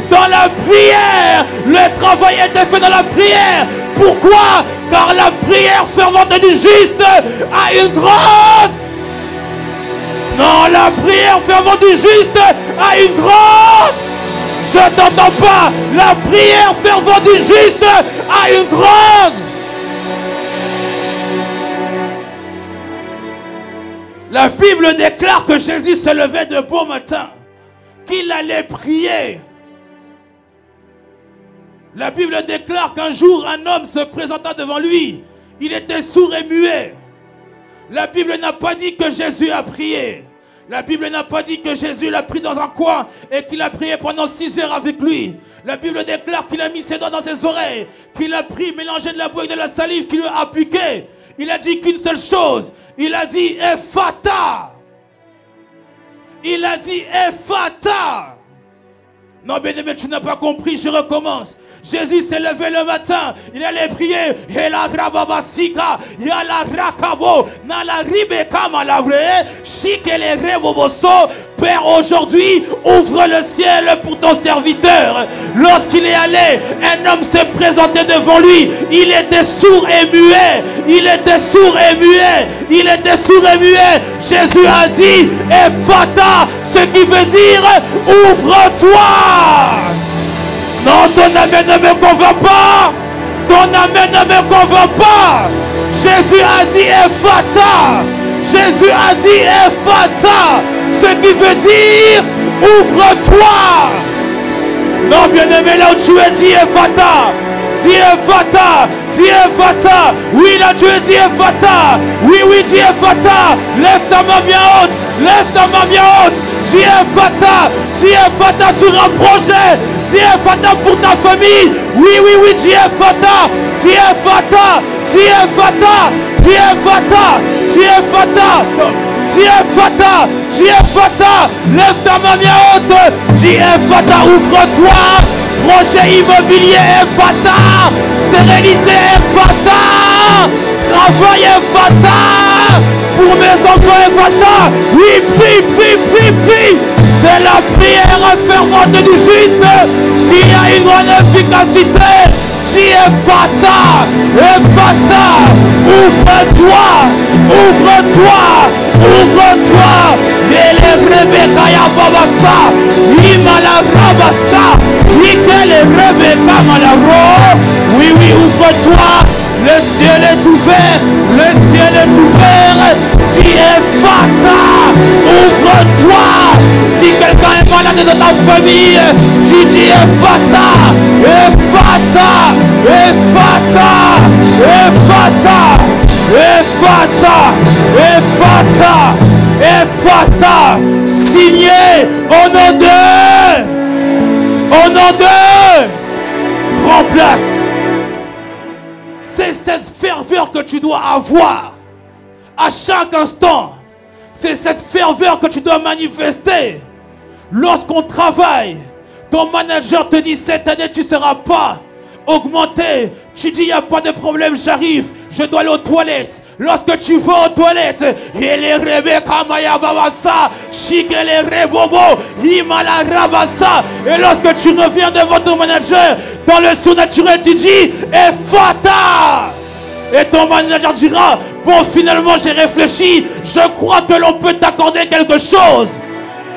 Dans la prière, le travail était fait dans la prière. Pourquoi? Car la prière fervente du juste a une grande. Non, la prière fervente du juste a une grande. Je t'entends pas. La prière fervente du juste a une grande. La Bible déclare que Jésus se levait de bon matin, qu'il allait prier. La Bible déclare qu'un jour un homme se présenta devant lui. Il était sourd et muet. La Bible n'a pas dit que Jésus a prié. La Bible n'a pas dit que Jésus l'a pris dans un coin et qu'il a prié pendant 6 heures avec lui. La Bible déclare qu'il a mis ses doigts dans ses oreilles, qu'il a pris, mélangé de la boue et de la salive, qu'il lui a appliqué. Il a dit qu'une seule chose. Il a dit Ephata. Il a dit Ephata. Non, bien-aimé, tu n'as pas compris, je recommence. Jésus s'est levé le matin, il allait prier. Père, aujourd'hui, ouvre le ciel pour ton serviteur. Lorsqu'il est allé, un homme s'est présenté devant lui. Il était sourd et muet. Il était sourd et muet. Il était sourd et muet. Jésus a dit, Ephata, ce qui veut dire, ouvre-toi. Non, ton amen ne me convainc pas. Ton amen ne me convainc pas. Jésus a dit Ephata. Jésus a dit Ephata. Ce qui veut dire ouvre-toi. Non, bien-aimé, là où tu es, dis Ephata. Dis Ephata. Dis Ephata. Oui, là tu es, dis Ephata. Oui, oui, dis Ephata. Lève ta main bien haute. Lève ta main bien haute. Dis Ephata. Dis Ephata sur un projet. Dis Ephata pour ta famille. Oui, oui, oui, dis Ephata. Dis Ephata. Dis Ephata. Dis Ephata. Dis Ephata. Dis Ephata. Dis Ephata. Lève ta main bien haute. Dis Ephata, ouvre-toi. Projet immobilier Ephata. Stérilité Ephata. Travail Ephata. Pour mes enfants Ephata. Oui, prie, prie, prie, prie. C'est la prière fervente du juste qui a une grande efficacité. Dis Ephata, Ephata, ouvre-toi, ouvre-toi, ouvre-toi. Et les Rebecca Yababasa, Imala Rabasa, Ikele Rebecca Malaro. Oui, oui, ouvre-toi. Le ciel est ouvert, le ciel est ouvert. Dis Ephata, ouvre-toi. Si quelqu'un est malade dans ta famille, tu dis Ephata, Ephata, Ephata, Ephata, Ephata, Ephata, Ephata. Signé au nom de, au nom de. Prends place. C'est cette ferveur que tu dois avoir à chaque instant. C'est cette ferveur que tu dois manifester. Lorsqu'on travaille, ton manager te dit cette année tu ne seras pas augmenter. Tu dis, il n'y a pas de problème, j'arrive. Je dois aller aux toilettes. Lorsque tu vas aux toilettes, et lorsque tu reviens devant ton manager, dans le surnaturel, tu dis, Ephata. Et ton manager dira, bon, finalement j'ai réfléchi, je crois que l'on peut t'accorder quelque chose.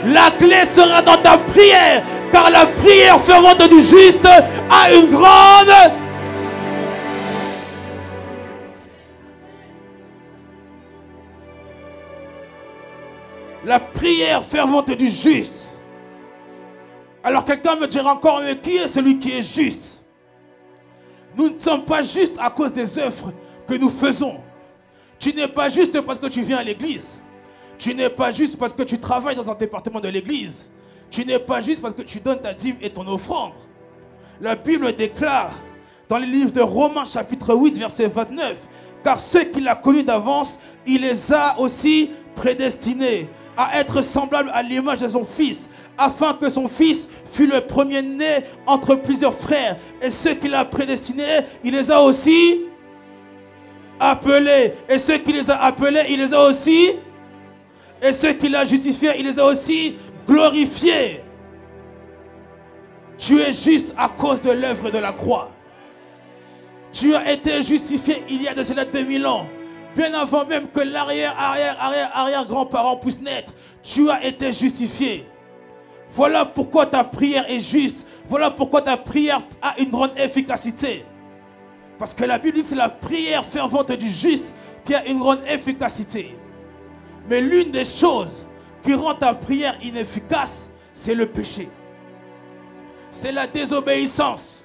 La clé sera dans ta prière, car la prière fervente du juste a une grande... La prière fervente du juste. Alors quelqu'un me dira encore, mais qui est celui qui est juste? Nous ne sommes pas justes à cause des œuvres que nous faisons. Tu n'es pas juste parce que tu viens à l'église. Tu n'es pas juste parce que tu travailles dans un département de l'église. Tu n'es pas juste parce que tu donnes ta dîme et ton offrande. La Bible déclare dans le livre de Romains chapitre 8 verset 29, car ceux qu'il a connus d'avance, il les a aussi prédestinés à être semblables à l'image de son fils, afin que son fils fût le premier-né entre plusieurs frères. Et ceux qu'il a prédestinés, il les a aussi appelés. Et ceux qui les a appelés, il les a aussi. Et ceux qu'il a justifiés, il les a aussi glorifiés. Tu es juste à cause de l'œuvre de la croix. Tu as été justifié il y a de cela 2000 ans. Bien avant même que l'arrière-arrière-arrière-arrière-grand-parent puisse naître, tu as été justifié. Voilà pourquoi ta prière est juste. Voilà pourquoi ta prière a une grande efficacité. Parce que la Bible dit que c'est la prière fervente du juste qui a une grande efficacité. Mais l'une des choses qui rend ta prière inefficace, c'est le péché. C'est la désobéissance.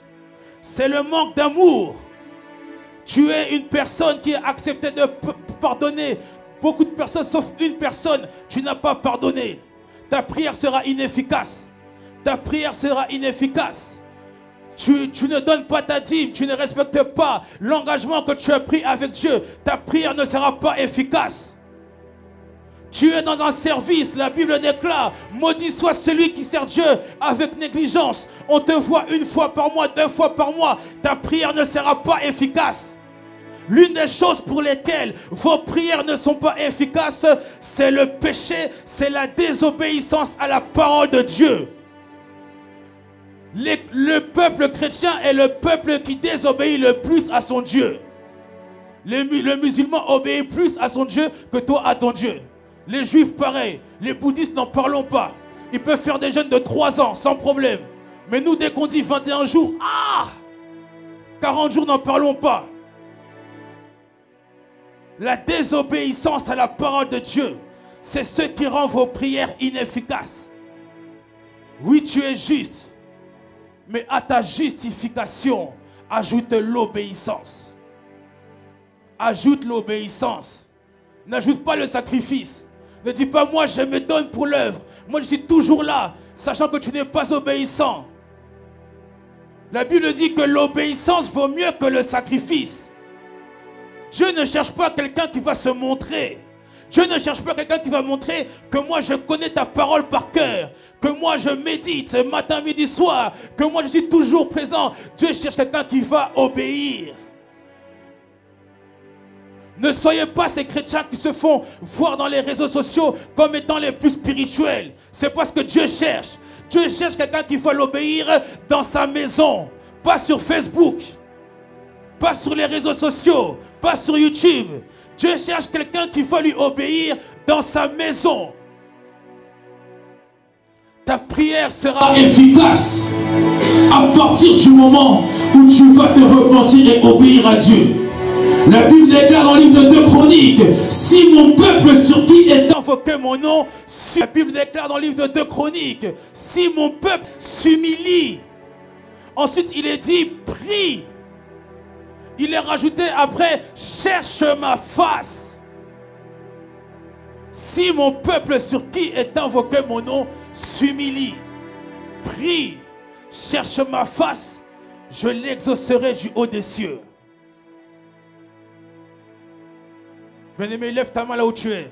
C'est le manque d'amour. Tu es une personne qui a accepté de pardonner. Beaucoup de personnes, sauf une personne, tu n'as pas pardonné. Ta prière sera inefficace. Ta prière sera inefficace. Tu ne donnes pas ta dîme. Tu ne respectes pas l'engagement que tu as pris avec Dieu. Ta prière ne sera pas efficace. Tu es dans un service. La Bible déclare, maudit soit celui qui sert Dieu avec négligence. On te voit une fois par mois, 2 fois par mois. Ta prière ne sera pas efficace. L'une des choses pour lesquelles vos prières ne sont pas efficaces, c'est le péché, c'est la désobéissance à la parole de Dieu. Le peuple chrétien est le peuple qui désobéit le plus à son Dieu. Le musulman obéit plus à son Dieu que toi à ton Dieu. Les juifs pareil, les bouddhistes n'en parlons pas. Ils peuvent faire des jeûnes de 3 ans sans problème. Mais nous dès qu'on dit 21 jours, 40 jours n'en parlons pas. La désobéissance à la parole de Dieu, c'est ce qui rend vos prières inefficaces. Oui, tu es juste, mais à ta justification, ajoute l'obéissance. Ajoute l'obéissance. N'ajoute pas le sacrifice. Ne dis pas, moi je me donne pour l'œuvre. Moi je suis toujours là, sachant que tu n'es pas obéissant. La Bible dit que l'obéissance vaut mieux que le sacrifice. Dieu ne cherche pas quelqu'un qui va se montrer. Dieu ne cherche pas quelqu'un qui va montrer que moi je connais ta parole par cœur, que moi je médite matin, midi, soir, que moi je suis toujours présent. Dieu cherche quelqu'un qui va obéir. Ne soyez pas ces chrétiens qui se font voir dans les réseaux sociaux comme étant les plus spirituels. C'est pas ce que Dieu cherche. Dieu cherche quelqu'un qui va l'obéir dans sa maison, pas sur Facebook, pas sur les réseaux sociaux, pas sur YouTube. Dieu cherche quelqu'un qui va lui obéir dans sa maison. Ta prière sera efficace à partir du moment où tu vas te repentir et obéir à Dieu. La Bible déclare dans le livre de 2 Chroniques, si mon peuple sur qui est invoqué mon nom, la Bible déclare dans le livre de 2 Chroniques, si mon peuple s'humilie. Ensuite il est dit, prie. Il est rajouté après, cherche ma face. Si mon peuple sur qui est invoqué mon nom s'humilie, prie, cherche ma face, je l'exaucerai du haut des cieux. Bien-aimé, lève ta main là où tu es.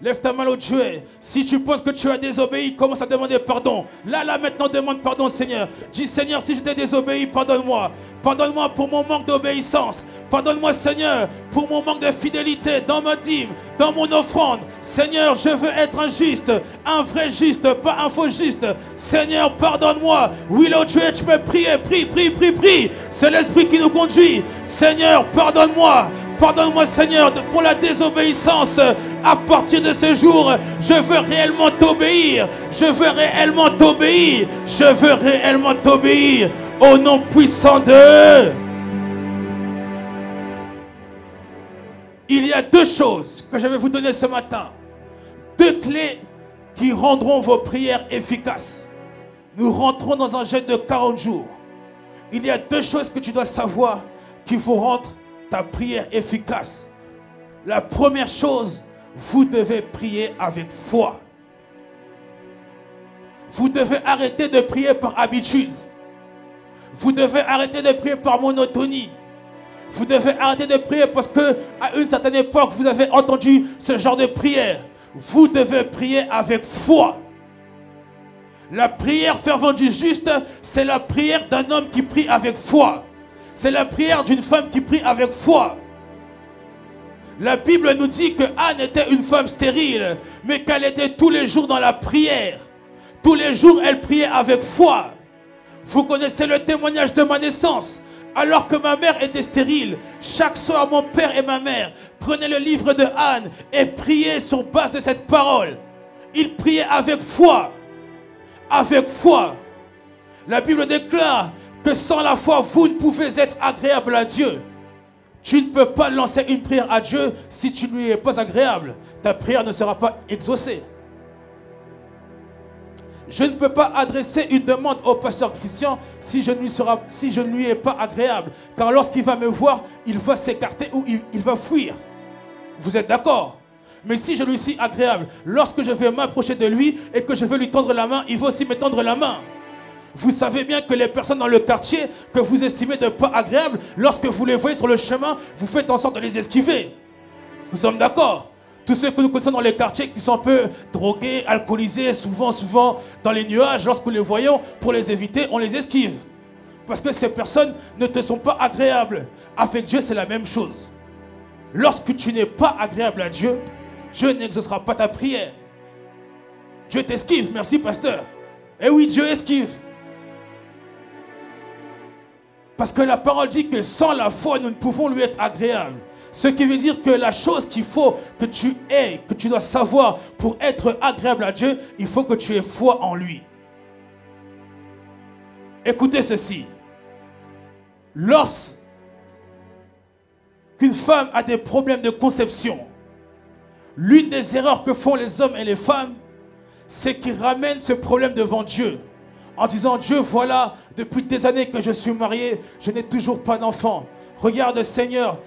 Lève ta main là où tu es. Si tu penses que tu as désobéi, commence à demander pardon. Là, maintenant, demande pardon, Seigneur. Dis, Seigneur, si je t'ai désobéi, pardonne-moi. Pardonne-moi pour mon manque d'obéissance. Pardonne-moi, Seigneur, pour mon manque de fidélité dans ma dîme, dans mon offrande. Seigneur, je veux être un juste, un vrai juste, pas un faux juste. Seigneur, pardonne-moi. Oui, là où tu es, tu peux prier. Prie. C'est l'Esprit qui nous conduit. Seigneur, pardonne-moi. Pardonne-moi, Seigneur, pour la désobéissance. À partir de ce jour, je veux réellement t'obéir. Je veux réellement t'obéir. Je veux réellement t'obéir. Au nom puissant de... Il y a deux choses que je vais vous donner ce matin. Deux clés qui rendront vos prières efficaces. Nous rentrons dans un jeûne de 40 jours. Il y a deux choses que tu dois savoir qui vont rendre ta prière efficace. La première chose, vous devez prier avec foi. Vous devez arrêter de prier par habitude. Vous devez arrêter de prier par monotonie. Vous devez arrêter de prier parce que à une certaine époque, vous avez entendu ce genre de prière. Vous devez prier avec foi. La prière fervente du juste, c'est la prière d'un homme qui prie avec foi. C'est la prière d'une femme qui prie avec foi. La Bible nous dit que Anne était une femme stérile, mais qu'elle était tous les jours dans la prière. Tous les jours, elle priait avec foi. Vous connaissez le témoignage de ma naissance. Alors que ma mère était stérile, chaque soir, mon père et ma mère prenaient le livre de Anne et priaient sur base de cette parole. Ils priaient avec foi. Avec foi. La Bible déclare que sans la foi, vous ne pouvez être agréable à Dieu. Tu ne peux pas lancer une prière à Dieu si tu ne lui es pas agréable. Ta prière ne sera pas exaucée. Je ne peux pas adresser une demande au pasteur Christian si je ne lui ai pas agréable. Car lorsqu'il va me voir, il va s'écarter ou il va fuir. Vous êtes d'accord? Mais si je lui suis agréable, lorsque je vais m'approcher de lui et que je veux lui tendre la main, il va aussi me tendre la main. Vous savez bien que les personnes dans le quartier que vous estimez de pas agréables, lorsque vous les voyez sur le chemin, vous faites en sorte de les esquiver. Nous sommes d'accord? Tous ceux que nous connaissons dans les quartiers qui sont un peu drogués, alcoolisés, souvent dans les nuages, lorsque nous les voyons, pour les éviter, on les esquive. Parce que ces personnes ne te sont pas agréables. Avec Dieu, c'est la même chose. Lorsque tu n'es pas agréable à Dieu, Dieu n'exaucera pas ta prière. Dieu t'esquive, merci pasteur. Eh oui, Dieu esquive. Parce que la parole dit que sans la foi, nous ne pouvons lui être agréables. Ce qui veut dire que la chose qu'il faut que tu aies, que tu dois savoir pour être agréable à Dieu, il faut que tu aies foi en lui. Écoutez ceci. Lorsqu'une femme a des problèmes de conception, l'une des erreurs que font les hommes et les femmes, c'est qu'ils ramènent ce problème devant Dieu. En disant, Dieu, voilà, depuis des années que je suis marié, je n'ai toujours pas d'enfant. Regarde, Seigneur,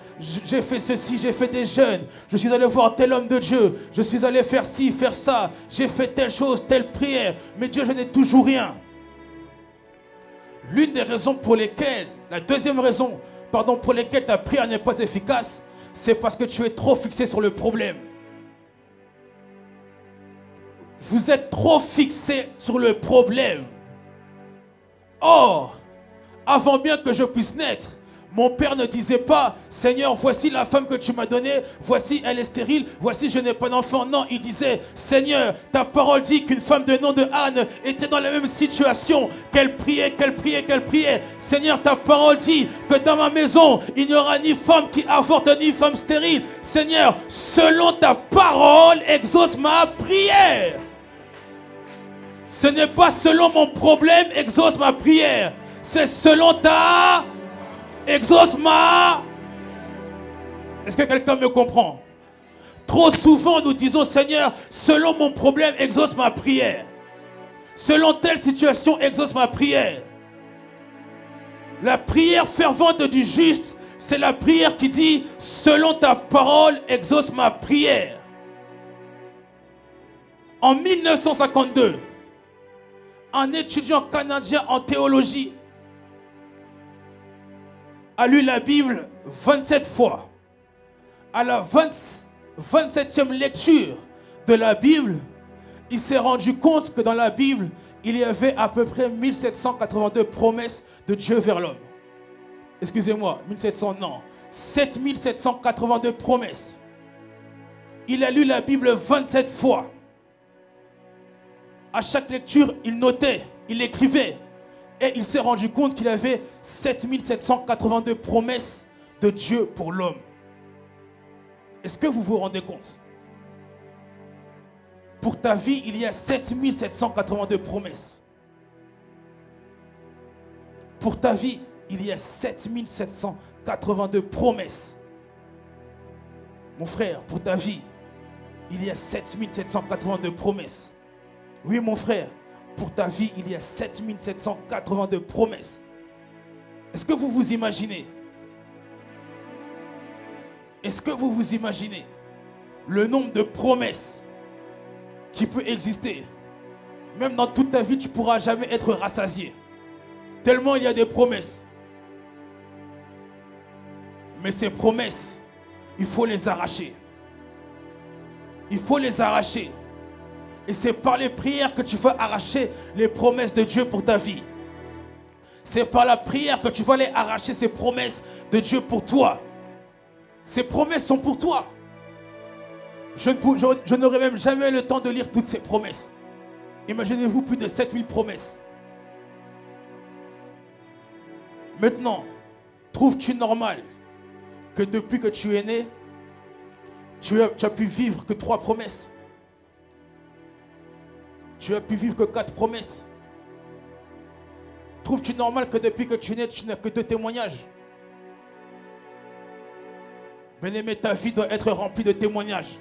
j'ai fait ceci, j'ai fait des jeûnes, je suis allé voir tel homme de Dieu, je suis allé faire ci, faire ça, j'ai fait telle chose, telle prière, mais Dieu, je n'ai toujours rien. L'une des raisons pour lesquelles, la deuxième raison, pour lesquelles ta prière n'est pas efficace, c'est parce que tu es trop fixé sur le problème. Vous êtes trop fixé sur le problème. Or, avant bien que je puisse naître, mon père ne disait pas, Seigneur, voici la femme que tu m'as donnée, voici elle est stérile, voici je n'ai pas d'enfant. Non, il disait, Seigneur, ta parole dit qu'une femme de nom de Anne était dans la même situation, qu'elle priait. Seigneur, ta parole dit que dans ma maison, il n'y aura ni femme qui avorte, ni femme stérile. Seigneur, selon ta parole, exauce ma prière. Ce n'est pas selon mon problème, exauce ma prière. C'est selon ta... Exauce ma... Est-ce que quelqu'un me comprend? Trop souvent, nous disons, Seigneur, selon mon problème, exauce ma prière. Selon telle situation, exauce ma prière. La prière fervente du juste, c'est la prière qui dit, selon ta parole, exauce ma prière. En 1952, un étudiant canadien en théologie a lu la Bible 27 fois. À la 27e lecture de la Bible, il s'est rendu compte que dans la Bible, il y avait à peu près 1782 promesses de Dieu vers l'homme. Excusez-moi, 1700, non. 7782 promesses. Il a lu la Bible 27 fois. À chaque lecture, il notait, il écrivait. Et il s'est rendu compte qu'il avait 7782 promesses de Dieu pour l'homme. Est-ce que vous vous rendez compte? Pour ta vie, il y a 7782 promesses. Pour ta vie, il y a 7782 promesses. Mon frère, pour ta vie, il y a 7782 promesses. Oui, mon frère, pour ta vie, il y a 7782 promesses. Est-ce que vous vous imaginez? Est-ce que vous vous imaginez le nombre de promesses qui peut exister? Même dans toute ta vie, tu ne pourras jamais être rassasié. Tellement il y a des promesses. Mais ces promesses, il faut les arracher. Il faut les arracher. Et c'est par les prières que tu vas arracher les promesses de Dieu pour ta vie. C'est par la prière que tu vas aller arracher ces promesses de Dieu pour toi. Ces promesses sont pour toi. Je n'aurai même jamais le temps de lire toutes ces promesses. Imaginez-vous plus de 7000 promesses. Maintenant, trouves-tu normal que depuis que tu es né, tu as pu vivre que 3 promesses? Tu as pu vivre que 4 promesses? Trouves-tu normal que depuis que tu es né, tu n'as que 2 témoignages? Bien-aimé, ta vie doit être remplie de témoignages.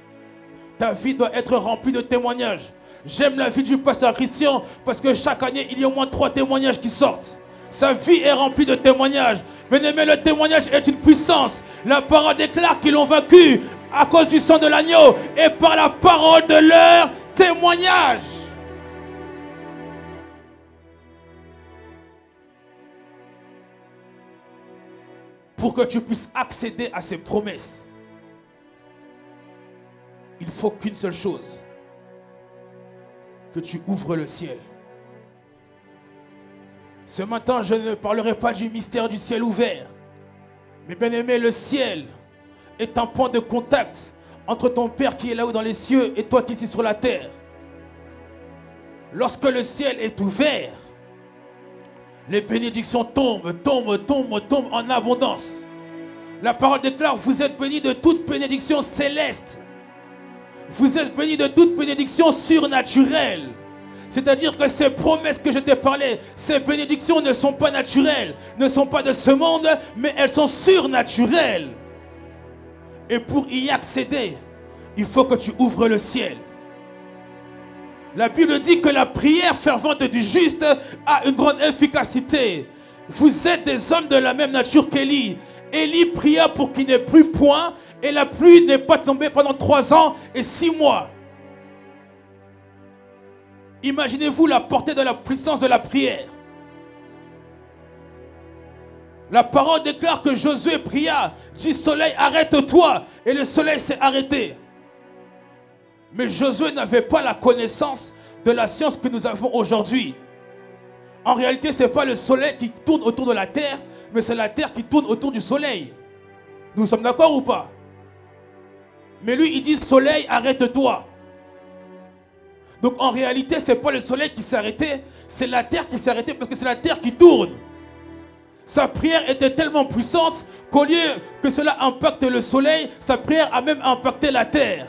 Ta vie doit être remplie de témoignages. J'aime la vie du pasteur Christian parce que chaque année, il y a au moins 3 témoignages qui sortent. Sa vie est remplie de témoignages. Bien-aimé, le témoignage est une puissance. La parole déclare qu'ils l'ont vaincu à cause du sang de l'agneau et par la parole de leur témoignage. Pour que tu puisses accéder à ces promesses, il faut qu'une seule chose, que tu ouvres le ciel. Ce matin, je ne parlerai pas du mystère du ciel ouvert. Mais bien aimé, le ciel est un point de contact entre ton Père qui est là-haut dans les cieux et toi qui es ici sur la terre. Lorsque le ciel est ouvert, les bénédictions tombent en abondance. La parole déclare, vous êtes bénis de toute bénédiction céleste. Vous êtes bénis de toute bénédiction surnaturelle. C'est-à-dire que ces promesses que je t'ai parlé, ces bénédictions ne sont pas naturelles, ne sont pas de ce monde, mais elles sont surnaturelles. Et pour y accéder, il faut que tu ouvres le ciel. La Bible dit que la prière fervente du juste a une grande efficacité. Vous êtes des hommes de la même nature qu'Élie. Élie pria pour qu'il n'ait plus point et la pluie n'est pas tombée pendant 3 ans et 6 mois. Imaginez-vous la portée de la puissance de la prière. La parole déclare que Josué pria, dit soleil arrête-toi, et le soleil s'est arrêté. Mais Josué n'avait pas la connaissance de la science que nous avons aujourd'hui. En réalité, ce n'est pas le soleil qui tourne autour de la terre, mais c'est la terre qui tourne autour du soleil. Nous sommes d'accord ou pas? Mais lui, il dit soleil arrête-toi. Donc en réalité, ce n'est pas le soleil qui s'est arrêté, c'est la terre qui s'est arrêtée parce que c'est la terre qui tourne. Sa prière était tellement puissante qu'au lieu que cela impacte le soleil, sa prière a même impacté la terre.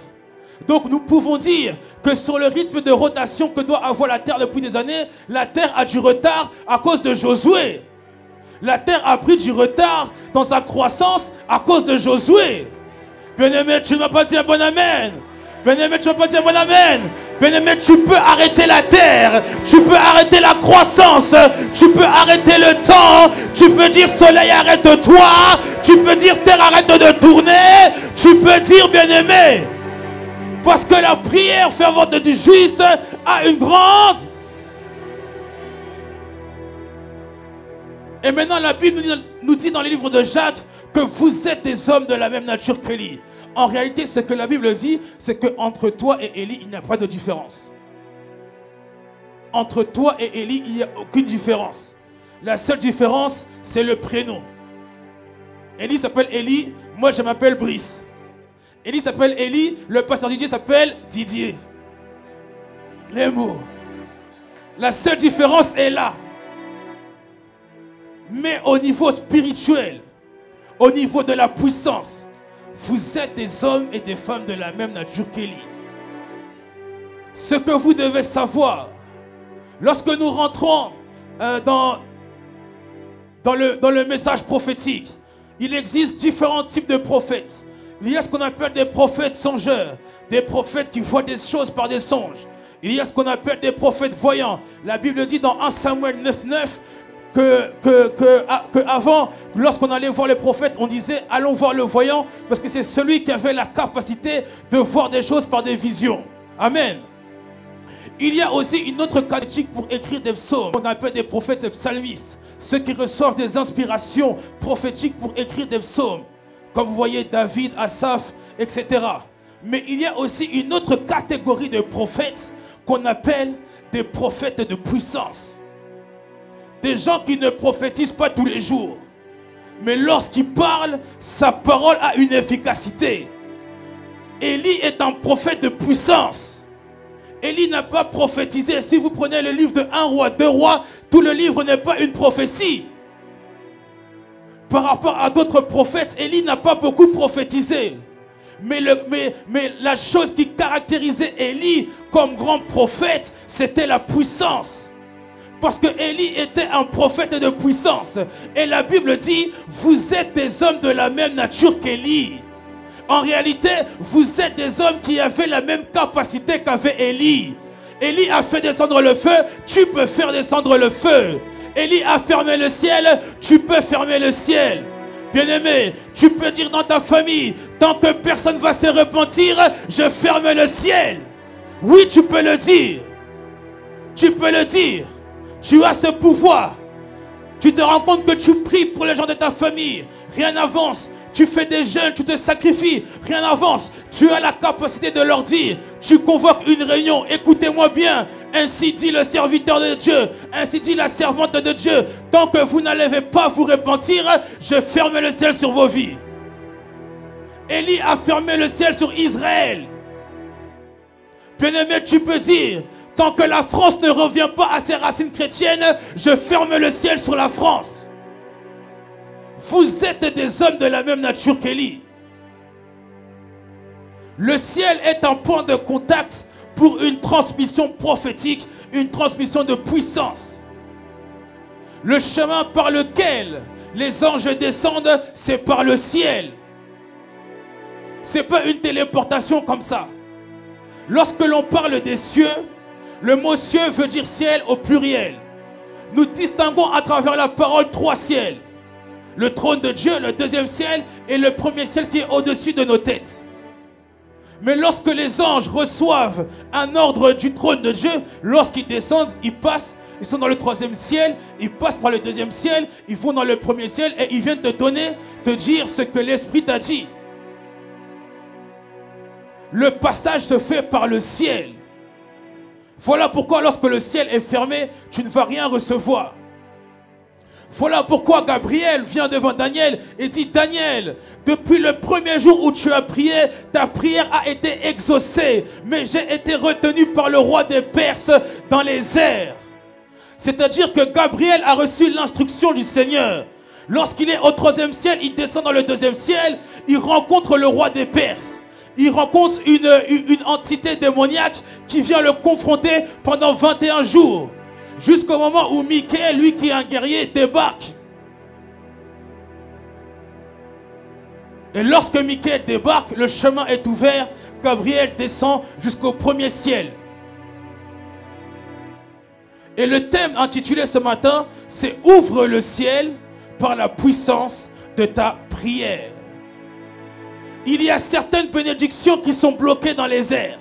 Donc nous pouvons dire que sur le rythme de rotation que doit avoir la terre depuis des années, la terre a du retard à cause de Josué. La terre a pris du retard dans sa croissance à cause de Josué. Bien-aimé, tu ne m'as pas dit un bon amen. Bien-aimé, tu ne m'as pas dit un bon amen. Bien-aimé, tu peux arrêter la terre, tu peux arrêter la croissance, tu peux arrêter le temps, tu peux dire soleil arrête-toi, tu peux dire terre arrête de tourner, tu peux dire bien-aimé. Parce que la prière fervente du juste a une grande. Et maintenant la Bible nous dit dans les livres de Jacques que vous êtes des hommes de la même nature qu'Élie. En réalité, ce que la Bible dit, c'est qu'entre toi et Élie, il n'y a pas de différence. Entre toi et Élie, il n'y a aucune différence. La seule différence, c'est le prénom. Élie s'appelle Élie, moi je m'appelle Brice. Élie s'appelle Élie, le pasteur Didier s'appelle Didier. Les mots. La seule différence est là. Mais au niveau spirituel, au niveau de la puissance, vous êtes des hommes et des femmes de la même nature qu'Élie. Ce que vous devez savoir, lorsque nous rentrons dans le message prophétique, il existe différents types de prophètes. Il y a ce qu'on appelle des prophètes songeurs, des prophètes qui voient des choses par des songes. Il y a ce qu'on appelle des prophètes voyants. La Bible dit dans 1 Samuel 9:9 que avant, lorsqu'on allait voir le prophète, on disait allons voir le voyant, parce que c'est celui qui avait la capacité de voir des choses par des visions. Amen. Il y a aussi une autre catégorie pour écrire des psaumes. On appelle des prophètes psalmistes, ceux qui reçoivent des inspirations prophétiques pour écrire des psaumes, comme vous voyez David, Asaph, etc. Mais il y a aussi une autre catégorie de prophètes qu'on appelle des prophètes de puissance. Des gens qui ne prophétisent pas tous les jours. Mais lorsqu'ils parlent, sa parole a une efficacité. Élie est un prophète de puissance. Élie n'a pas prophétisé. Si vous prenez le livre de 1 roi, 2 rois, tout le livre n'est pas une prophétie. Par rapport à d'autres prophètes, Élie n'a pas beaucoup prophétisé. Mais la chose qui caractérisait Élie comme grand prophète, c'était la puissance. Parce que Élie était un prophète de puissance. Et la Bible dit, vous êtes des hommes de la même nature qu'Élie. En réalité, vous êtes des hommes qui avaient la même capacité qu'avait Élie. Élie a fait descendre le feu, tu peux faire descendre le feu. Élie a fermé le ciel, tu peux fermer le ciel. Bien-aimé, tu peux dire dans ta famille, tant que personne ne va se repentir, je ferme le ciel. Oui, tu peux le dire. Tu peux le dire. Tu as ce pouvoir. Tu te rends compte que tu pries pour les gens de ta famille. Rien n'avance. Tu fais des jeûnes, tu te sacrifies. Rien n'avance. Tu as la capacité de leur dire. Tu convoques une réunion. Écoutez-moi bien. Ainsi dit le serviteur de Dieu. Ainsi dit la servante de Dieu. Tant que vous n'allez pas vous repentir, je ferme le ciel sur vos vies. Élie a fermé le ciel sur Israël. Bien-aimé, tu peux dire, tant que la France ne revient pas à ses racines chrétiennes, je ferme le ciel sur la France. Vous êtes des hommes de la même nature qu'Élie. Le ciel est un point de contact pour une transmission prophétique, une transmission de puissance. Le chemin par lequel les anges descendent, c'est par le ciel. Ce n'est pas une téléportation comme ça. Lorsque l'on parle des cieux, le mot cieux veut dire ciel au pluriel. Nous distinguons à travers la parole 3 ciels. Le trône de Dieu, le deuxième ciel et le premier ciel qui est au-dessus de nos têtes. Mais lorsque les anges reçoivent un ordre du trône de Dieu, lorsqu'ils descendent, ils passent, ils sont dans le 3e ciel, ils passent par le 2e ciel, ils vont dans le 1er ciel et ils viennent te dire ce que l'Esprit t'a dit. Le passage se fait par le ciel. Voilà pourquoi lorsque le ciel est fermé, tu ne vas rien recevoir. Voilà pourquoi Gabriel vient devant Daniel et dit, Daniel, depuis le premier jour où tu as prié, ta prière a été exaucée, mais j'ai été retenu par le roi des Perses dans les airs. C'est-à-dire que Gabriel a reçu l'instruction du Seigneur. Lorsqu'il est au 3e ciel, il descend dans le 2e ciel, il rencontre le roi des Perses. Il rencontre une entité démoniaque qui vient le confronter pendant 21 jours. Jusqu'au moment où Michael, lui qui est un guerrier, débarque. Et lorsque Michael débarque, le chemin est ouvert. Gabriel descend jusqu'au 1er ciel. Et le thème intitulé ce matin, c'est « Ouvre le ciel par la puissance de ta prière ». Il y a certaines bénédictions qui sont bloquées dans les airs.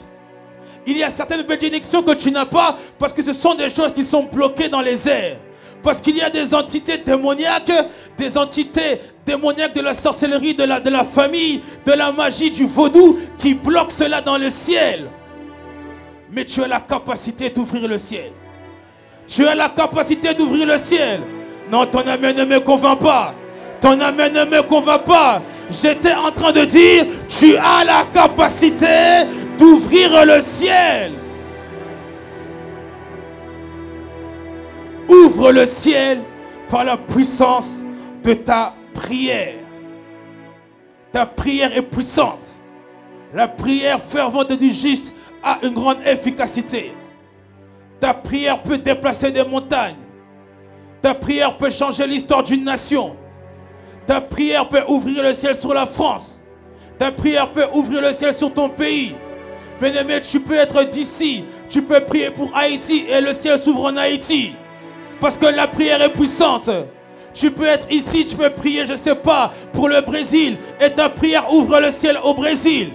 Il y a certaines bénédictions que tu n'as pas parce que ce sont des choses qui sont bloquées dans les airs. Parce qu'il y a des entités démoniaques de la sorcellerie, de la famille, de la magie, du vaudou, qui bloquent cela dans le ciel. Mais tu as la capacité d'ouvrir le ciel. Tu as la capacité d'ouvrir le ciel. Non, ton amen ne me convainc pas. Ton amen ne me convainc pas. J'étais en train de dire, tu as la capacité d'ouvrir le ciel. Ouvre le ciel par la puissance de ta prière. Ta prière est puissante. La prière fervente du juste a une grande efficacité. Ta prière peut déplacer des montagnes. Ta prière peut changer l'histoire d'une nation. Ta prière peut ouvrir le ciel sur la France. Ta prière peut ouvrir le ciel sur ton pays. Bien-aimé, tu peux être d'ici. Tu peux prier pour Haïti et le ciel s'ouvre en Haïti. Parce que la prière est puissante. Tu peux être ici, tu peux prier, je ne sais pas, pour le Brésil. Et ta prière ouvre le ciel au Brésil.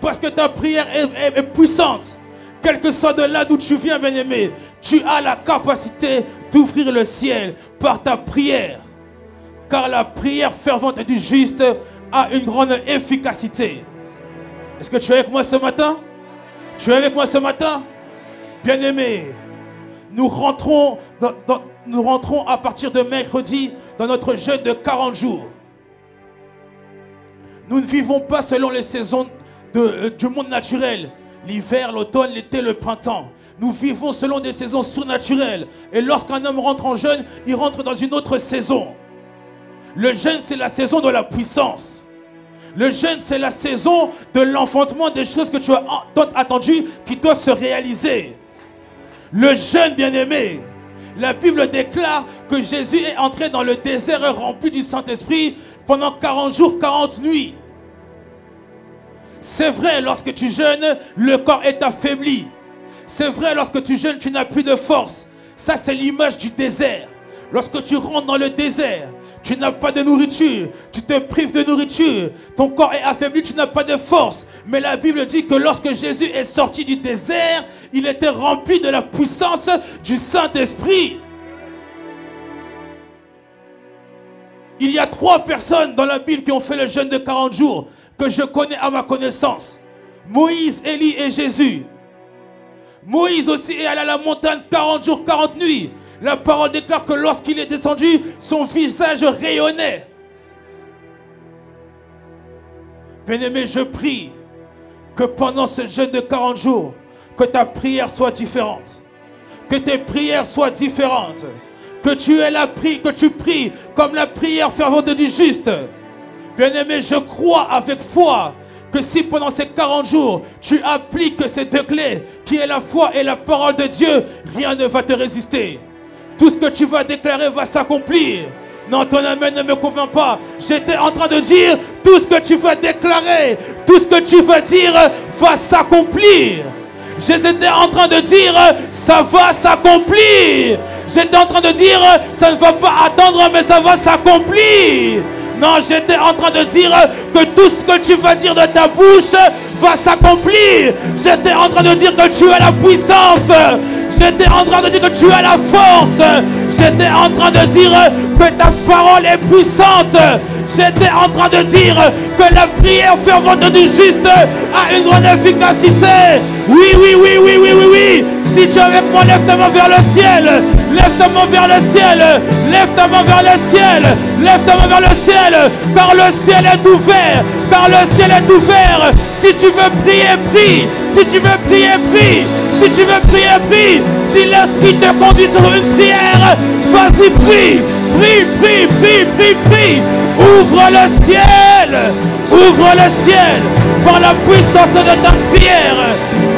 Parce que ta prière est puissante. Quel que soit de là d'où tu viens, bien-aimé, tu as la capacité d'ouvrir le ciel par ta prière. Car la prière fervente du juste a une grande efficacité. Est-ce que tu es avec moi ce matin? Tu es avec moi ce matin? Bien-aimé, nous rentrons à partir de mercredi dans notre jeûne de 40 jours. Nous ne vivons pas selon les saisons du monde naturel. L'hiver, l'automne, l'été, le printemps. Nous vivons selon des saisons surnaturelles. Et lorsqu'un homme rentre en jeûne, il rentre dans une autre saison. Le jeûne, c'est la saison de la puissance. Le jeûne, c'est la saison de l'enfantement des choses que tu as attendues qui doivent se réaliser. Le jeûne, bien-aimé, la Bible déclare que Jésus est entré dans le désert rempli du Saint-Esprit pendant 40 jours, 40 nuits. C'est vrai, lorsque tu jeûnes, le corps est affaibli. C'est vrai, lorsque tu jeûnes, tu n'as plus de force. Ça, c'est l'image du désert. Lorsque tu rentres dans le désert, tu n'as pas de nourriture, tu te prives de nourriture, ton corps est affaibli, tu n'as pas de force. Mais la Bible dit que lorsque Jésus est sorti du désert, il était rempli de la puissance du Saint-Esprit. Il y a 3 personnes dans la Bible qui ont fait le jeûne de 40 jours que je connais à ma connaissance. Moïse, Élie et Jésus. Moïse aussi est allé à la montagne 40 jours, 40 nuits. La parole déclare que lorsqu'il est descendu, son visage rayonnait. Bien-aimé, je prie que pendant ce jeûne de 40 jours, que ta prière soit différente. Que tes prières soient différentes. Que tu aies que tu pries comme la prière fervente du juste. Bien-aimé, je crois avec foi que si pendant ces 40 jours, tu appliques ces 2 clés, qui est la foi et la parole de Dieu, rien ne va te résister. Tout ce que tu vas déclarer va s'accomplir. Non, ton amen ne me convainc pas. J'étais en train de dire, tout ce que tu vas déclarer, tout ce que tu vas dire va s'accomplir. J'étais en train de dire, ça va s'accomplir. J'étais en train de dire, ça ne va pas attendre, mais ça va s'accomplir. Non, j'étais en train de dire que tout ce que tu vas dire de ta bouche va s'accomplir. J'étais en train de dire que tu as la puissance. J'étais en train de dire que tu as la force. J'étais en train de dire que ta parole est puissante. J'étais en train de dire que la prière fervente du juste a une grande efficacité. Oui, oui, oui, oui, oui, oui, oui. Si tu es avec moi, lève ta main vers le ciel. Lève ta main vers le ciel. Lève ta main vers le ciel. Lève ta main vers le ciel. Car le ciel est ouvert. Car le ciel est ouvert. Si tu veux prier, prie. Si tu veux prier, prie. Si tu veux prier, prie. Si l'Esprit te conduit sur une prière, vas-y, prie. Prie, prie, prie, prie, prie. Ouvre le ciel. Ouvre le ciel par la puissance de ta prière.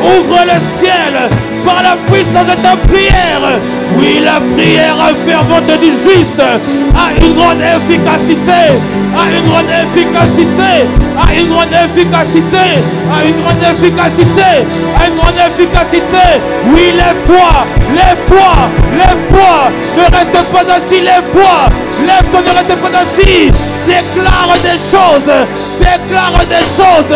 Ouvre le ciel par la puissance de ta prière. Oui, la prière fervente du juste a une grande efficacité. A une grande efficacité. A une grande efficacité. A une grande efficacité. A une grande efficacité. Oui, lève-toi. Lève-toi. Lève-toi. Ne reste pas assis. Lève-toi. Lève-toi. Ne reste pas assis. Déclare des choses. Déclare des choses.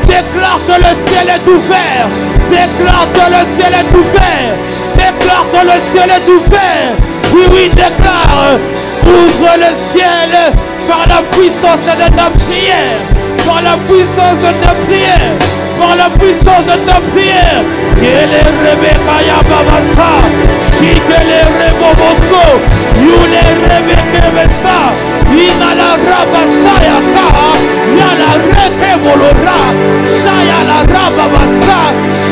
Déclare que le ciel est ouvert. Déclare que le ciel est ouvert. Déclare que le ciel est ouvert. Oui, oui, déclare. Ouvre le ciel par la puissance de ta prière. Par la puissance de ta prière. Par la puissance de ta prière. Yele Rebecca Yababasa. Shikele Reboboso. Yule Rebecca Bessa. Inala Rabasa Yaka. Yala Reke Bolora. Shaya la Rababasa.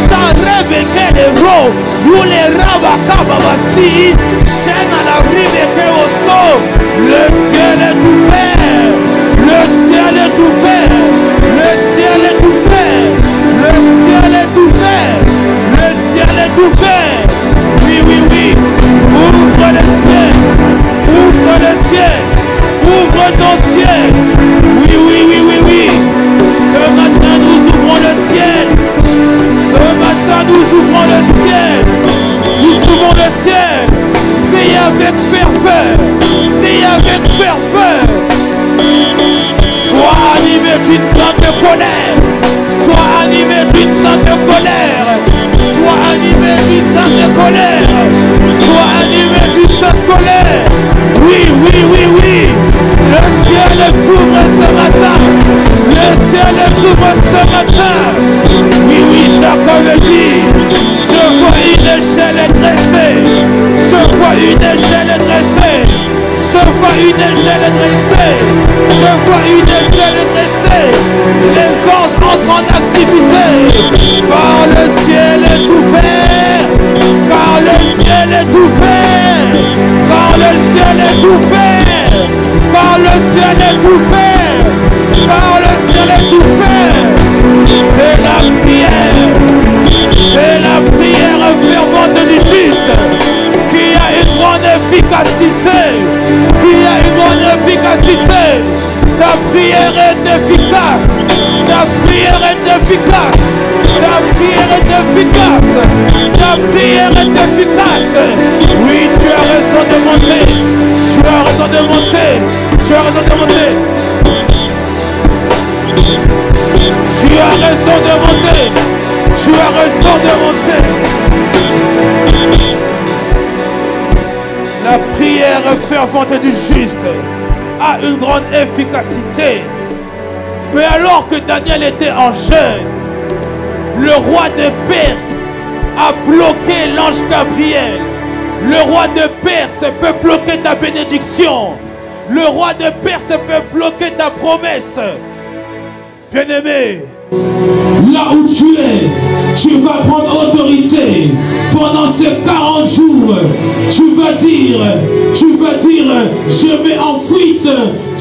Sharebeke le Ro. Yule Rabaka Babasi. Shena la Rebeke Oso. Le ciel est ouvert. Le ciel est ouvert. Le ciel est ouvert. Le ciel est ouvert. Le ciel est ouvert. Oui, oui, oui. Ouvre le ciel. Ouvre le ciel. Ouvre ton ciel. Oui, oui, oui, oui, oui. Ce matin, nous ouvrons le ciel. Ce matin, nous ouvrons le ciel. Nous ouvrons le ciel. Priez avec ferveur. Priez avec ferveur. Sois animé d'une sainte colère. Sois animé d'une sainte colère. Sois animé d'une sainte colère. Sois animé d'une sainte colère. Oui, oui, oui, oui. Le ciel s'ouvre ce matin. Le ciel s'ouvre ce matin. Oui, oui, Jacob le dit. Je vois une échelle dressée. Je vois une échelle dressée. Je vois une échelle dressée. Je vois une échelle dressée. Les anges entrent en activité. Car le ciel est ouvert. Car le ciel est ouvert. Car le ciel est ouvert. Car le ciel est ouvert. Car le ciel est ouvert. C'est la prière. C'est la prière fervente du juste. Qui a une grande efficacité. Qui a une grande efficacité. Ta prière est efficace. Ta prière est efficace. Ta prière est efficace. Ta prière est efficace. Oui, tu as raison de monter. Tu as raison de monter. Tu as raison de monter. Tu as raison de monter. Tu as raison de monter. La prière fervente du juste a une grande efficacité. Mais alors que Daniel était en jeûne, le roi de Perse a bloqué l'ange Gabriel. Le roi de Perse peut bloquer ta bénédiction. Le roi de Perse peut bloquer ta promesse. Bien-aimé, là où tu es, tu vas prendre autorité. Pendant ces 40 jours, tu vas dire, je mets en fuite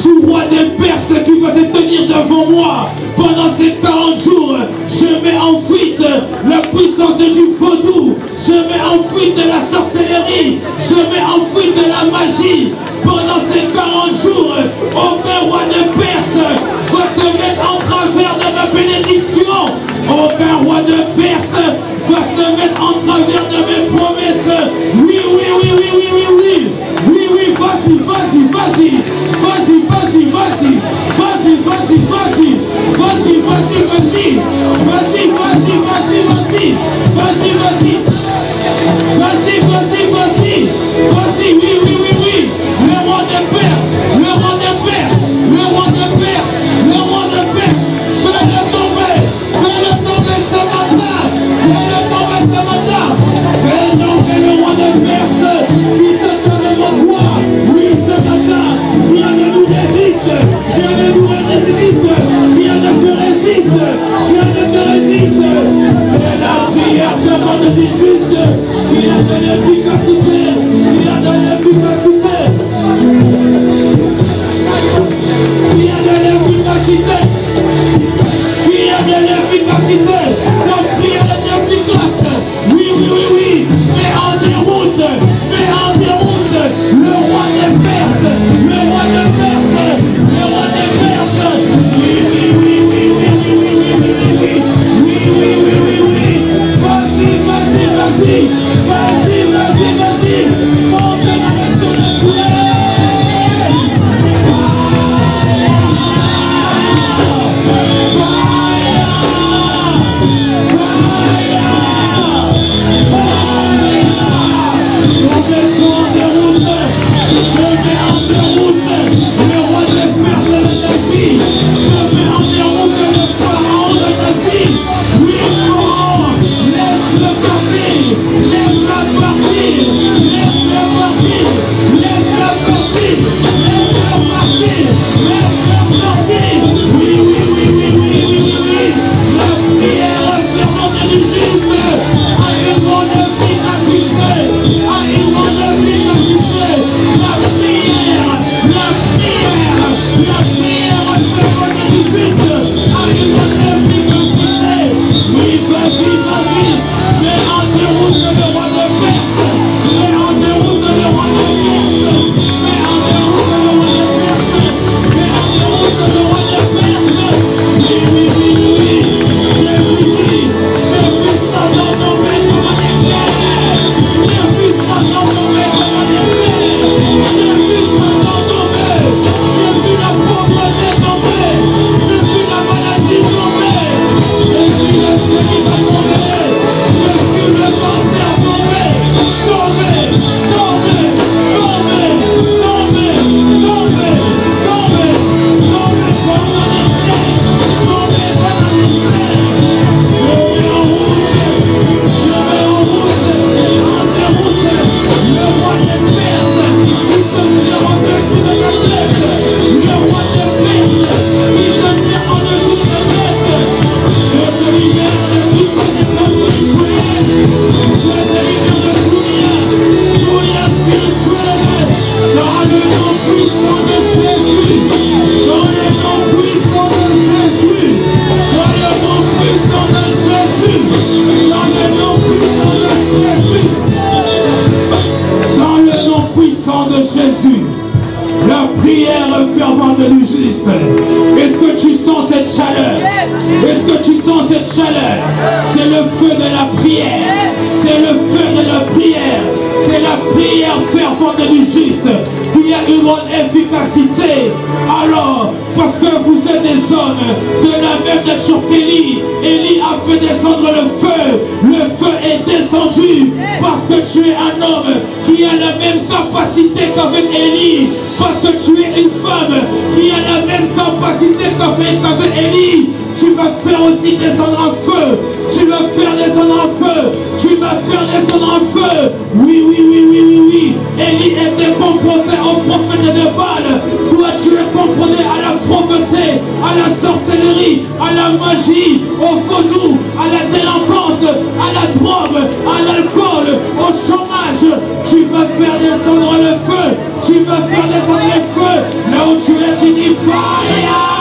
tout roi de Perse qui va se tenir devant moi. Pendant ces 40 jours, je mets en fuite la puissance du vaudou. Je mets en fuite de la sorcellerie. Je mets en fuite de la magie. Pendant ces 40 jours, aucun roi de Perse va se mettre en travers de ma bénédiction. Aucun roi de Perse va se mettre en travers de mes promesses. Oui, oui, oui, oui, oui, oui, oui. Oui, oui, vas-y, vas-y, vas-y. Vas-y, vas-y, vas-y. Vas-y, vas-y, vas-y. Vas-y, vas-y, vas-y. Vas-y, vas-y, vas-y, vas-y. Vas-y, vas-y. Vas-y, vas-y, vas-y. Vas-y, oui, oui, oui, oui. Le que tu sens cette chaleur, c'est le feu de la prière. C'est le feu de la prière. C'est la prière fervente du juste qui a une grande efficacité. Alors, parce que vous êtes des hommes de la même nature qu'Élie, Élie a fait descendre le feu. Le feu est descendu parce que tu es un homme qui a la même capacité qu'avec Élie. Parce que tu es une femme qui a la même capacité qu'avec Élie. Tu vas faire aussi descendre un feu. Tu vas faire descendre un feu. Tu vas faire descendre un feu. Oui, oui, oui, oui, oui, oui. Élie était confronté au prophète de Baal. Toi, tu es confronté à la pauvreté, à la sorcellerie, à la magie, au vaudou, à la délinquance, à la drogue, à l'alcool, au chômage. Tu vas faire descendre le feu. Tu vas faire descendre le feu. Là où tu es, tu dis fire.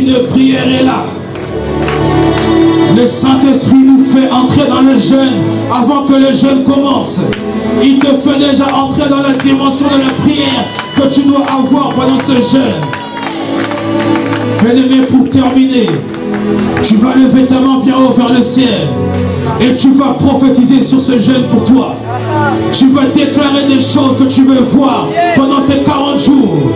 l'esprit de prière est là. Le Saint-Esprit nous fait entrer dans le jeûne avant que le jeûne commence. Il te fait déjà entrer dans la dimension de la prière que tu dois avoir pendant ce jeûne. Bien-aimé, pour terminer, tu vas lever ta main bien haut vers le ciel et tu vas prophétiser sur ce jeûne pour toi. Tu vas déclarer des choses que tu veux voir pendant ces 40 jours.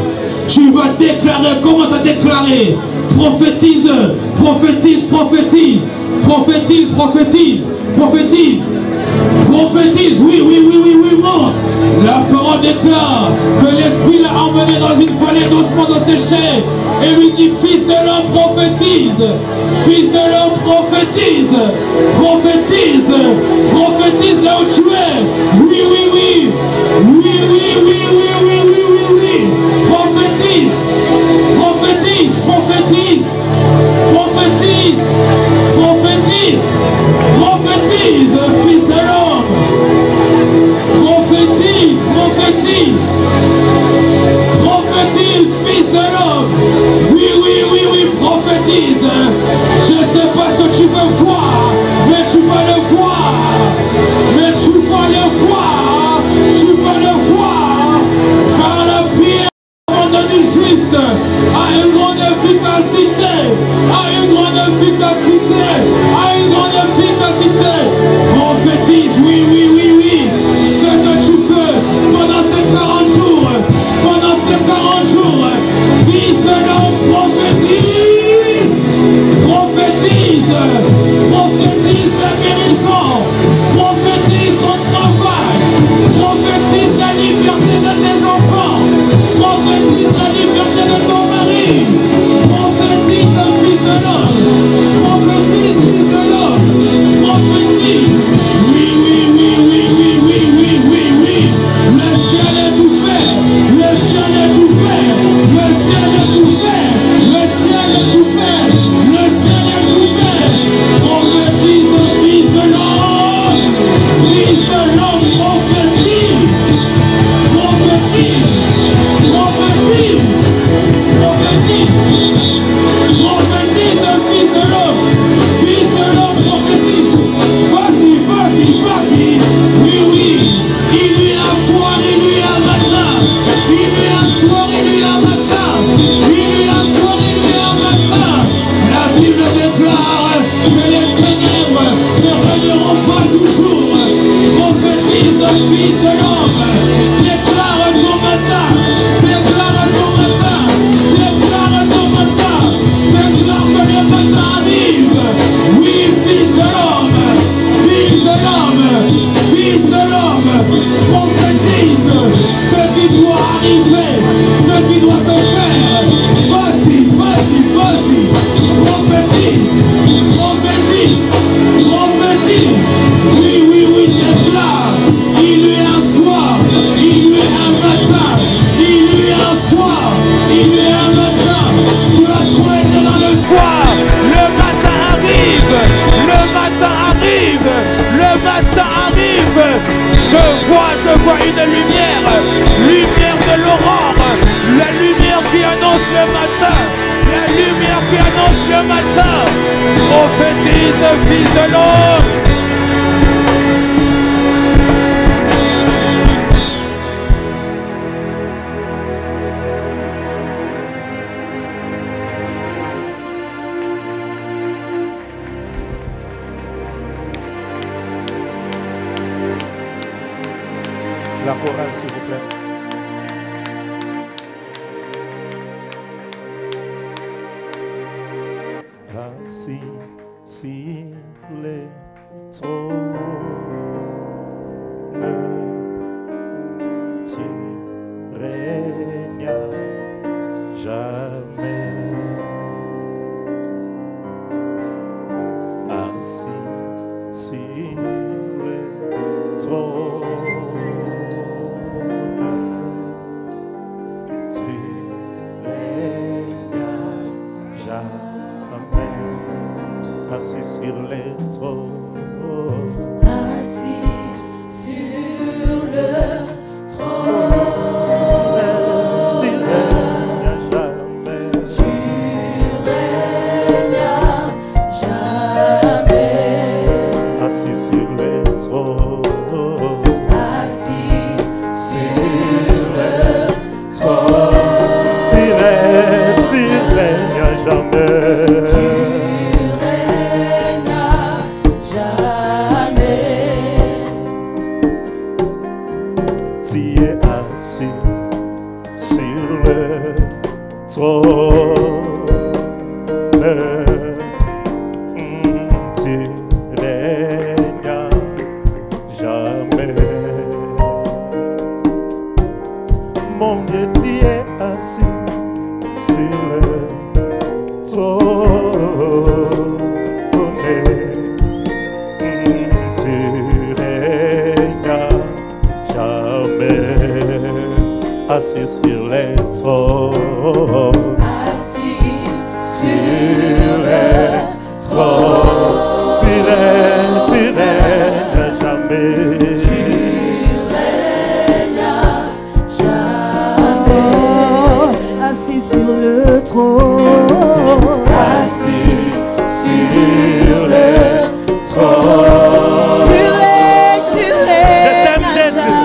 Tu vas déclarer, commence à déclarer. Prophétise, prophétise, prophétise. Prophétise, prophétise, prophétise. Prophétise, oui, oui, oui, oui, oui, monte. La parole déclare que l'Esprit l'a emmené dans une vallée d'ossements desséchés et lui dit, fils de l'homme, prophétise. Fils de l'homme, prophétise. Prophétise. Prophétise là où tu es. Oui, oui, oui. Oui, oui, oui, oui, oui, oui, oui, oui. Prophétise. Prophétise. Prophétise. Prophétise. Prophétise. Prophétise, fils de l'homme. Prophétise. Prophétise. Prophétise, fils de l'homme. Oui, oui, oui, oui, prophétise. Je ne sais pas ce que tu veux voir, mais tu vas le voir. Mais tu vas le voir. Tu vas le voir. Car la prière du juste a une grande efficacité. A une grande efficacité. A une grande efficacité. Prophétise, oui, oui, oui, oui. Ce que tu veux pendant ces 40 jours. Pendant ces 40 jours. Fils de l'homme, prophétise. Prophétise. Prophétise la guérison. Prophétise ton travail. Prophétise la liberté de tes enfants. Prophétise la liberté de ton mari. Prophétise un fils de l'homme. Prophétise fils de l'homme. Prophétise. Oui, oui, oui, oui, oui, oui, oui, oui, oui. Le ciel est ouvert. Le ciel est ouvert. Le ciel est ouvert. Le ciel est ouvert. Le ciel est ouvert. Prophétise fils de l'homme. Fils de l'homme, prophétise. Prophétise. Prophétise. Prophétise. Prophétise, fils de l'homme. Fils de l'homme, prophétise. Vas-y, vas-y, vas-y. Oui, oui. Il y a un soir, il y a un matin. Il y a un soir, il y a un matin. Il y a un soir, il y a un matin. La Bible déclare que les ténèbres ne régneront pas toujours. Prophétise, fils de l'homme. Déclare ton matin. Déclare ton matin. Déclare ton matin. Déclare que le matin arrive. Oui, fils de l'homme. Fils de l'homme. Fils de l'homme. Prophétise ce qui doit arriver. Ce qui doit se faire. Vas-y, vas-y, vas-y. Prophétise. Prophétise. Prophétise. Oui, oui, oui, déclare. Il y a un soir. Il y a un matin. Il y a un soir. Il y a un matin. Tu as trop été dans le soir. Le matin arrive. Le matin arrive. Le matin arrive. Je vois une lumière. Lumière de l'aurore. La lumière qui annonce le matin. La lumière qui annonce le matin. Prophétise, fils de l'homme. La chorale, s'il vous plaît. Assis sur les trônes, tu règnes jamais. Assis sur les trônes. Assis sur les trônes. Assis sur le trône. Tu règnes jamais. Tu règnes assis sur les trônes, assis sur le trône, tu règnes jamais. Assis sur le trône, assis sur le trône. Je t'aime Jésus.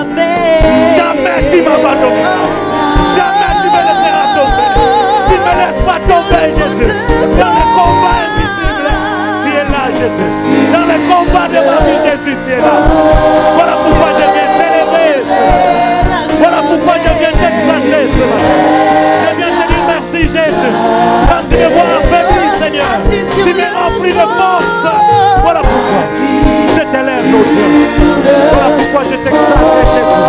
Jamais tu m'abandonnes. Jamais tu me laisseras tomber. Tu ne me laisses pas tomber, Jésus. Dans les combats invisibles, tu es là, Jésus. Dans les combats de ma vie, Jésus, tu es là. Voilà pourquoi je viens t'élever. Voilà pourquoi je viens t'exalter ce matin. Je viens te dire merci, Jésus. Quand tu me vois affaibli, Seigneur, tu me remplis de force. Voilà pourquoi je t'élève, mon Dieu. Voilà pourquoi je t'exalte, Jésus.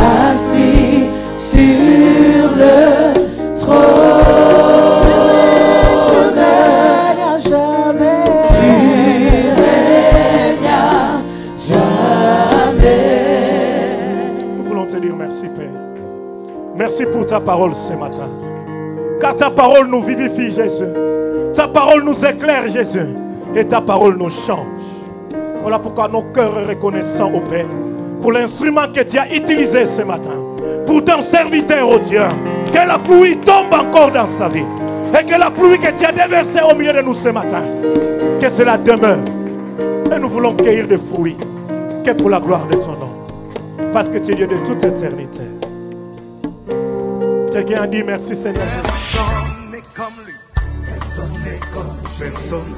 Assis sur le trône, tu règnes jamais. Tu règnes jamais. Nous voulons te dire merci, Père. Merci pour ta parole ce matin. Car ta parole nous vivifie, Jésus. Ta parole nous éclaire, Jésus. Et ta parole nous change. Voilà pourquoi nos cœurs sont reconnaissants au Père. Pour l'instrument que tu as utilisé ce matin. Pour ton serviteur, oh Dieu. Que la pluie tombe encore dans sa vie. Et que la pluie que tu as déversée au milieu de nous ce matin. Que cela demeure. Et nous voulons cueillir des fruits. Que pour la gloire de ton nom. Parce que tu es Dieu de toute éternité. Quelqu'un a dit merci Seigneur. Personne n'est comme lui. Personne n'est comme lui. Personne.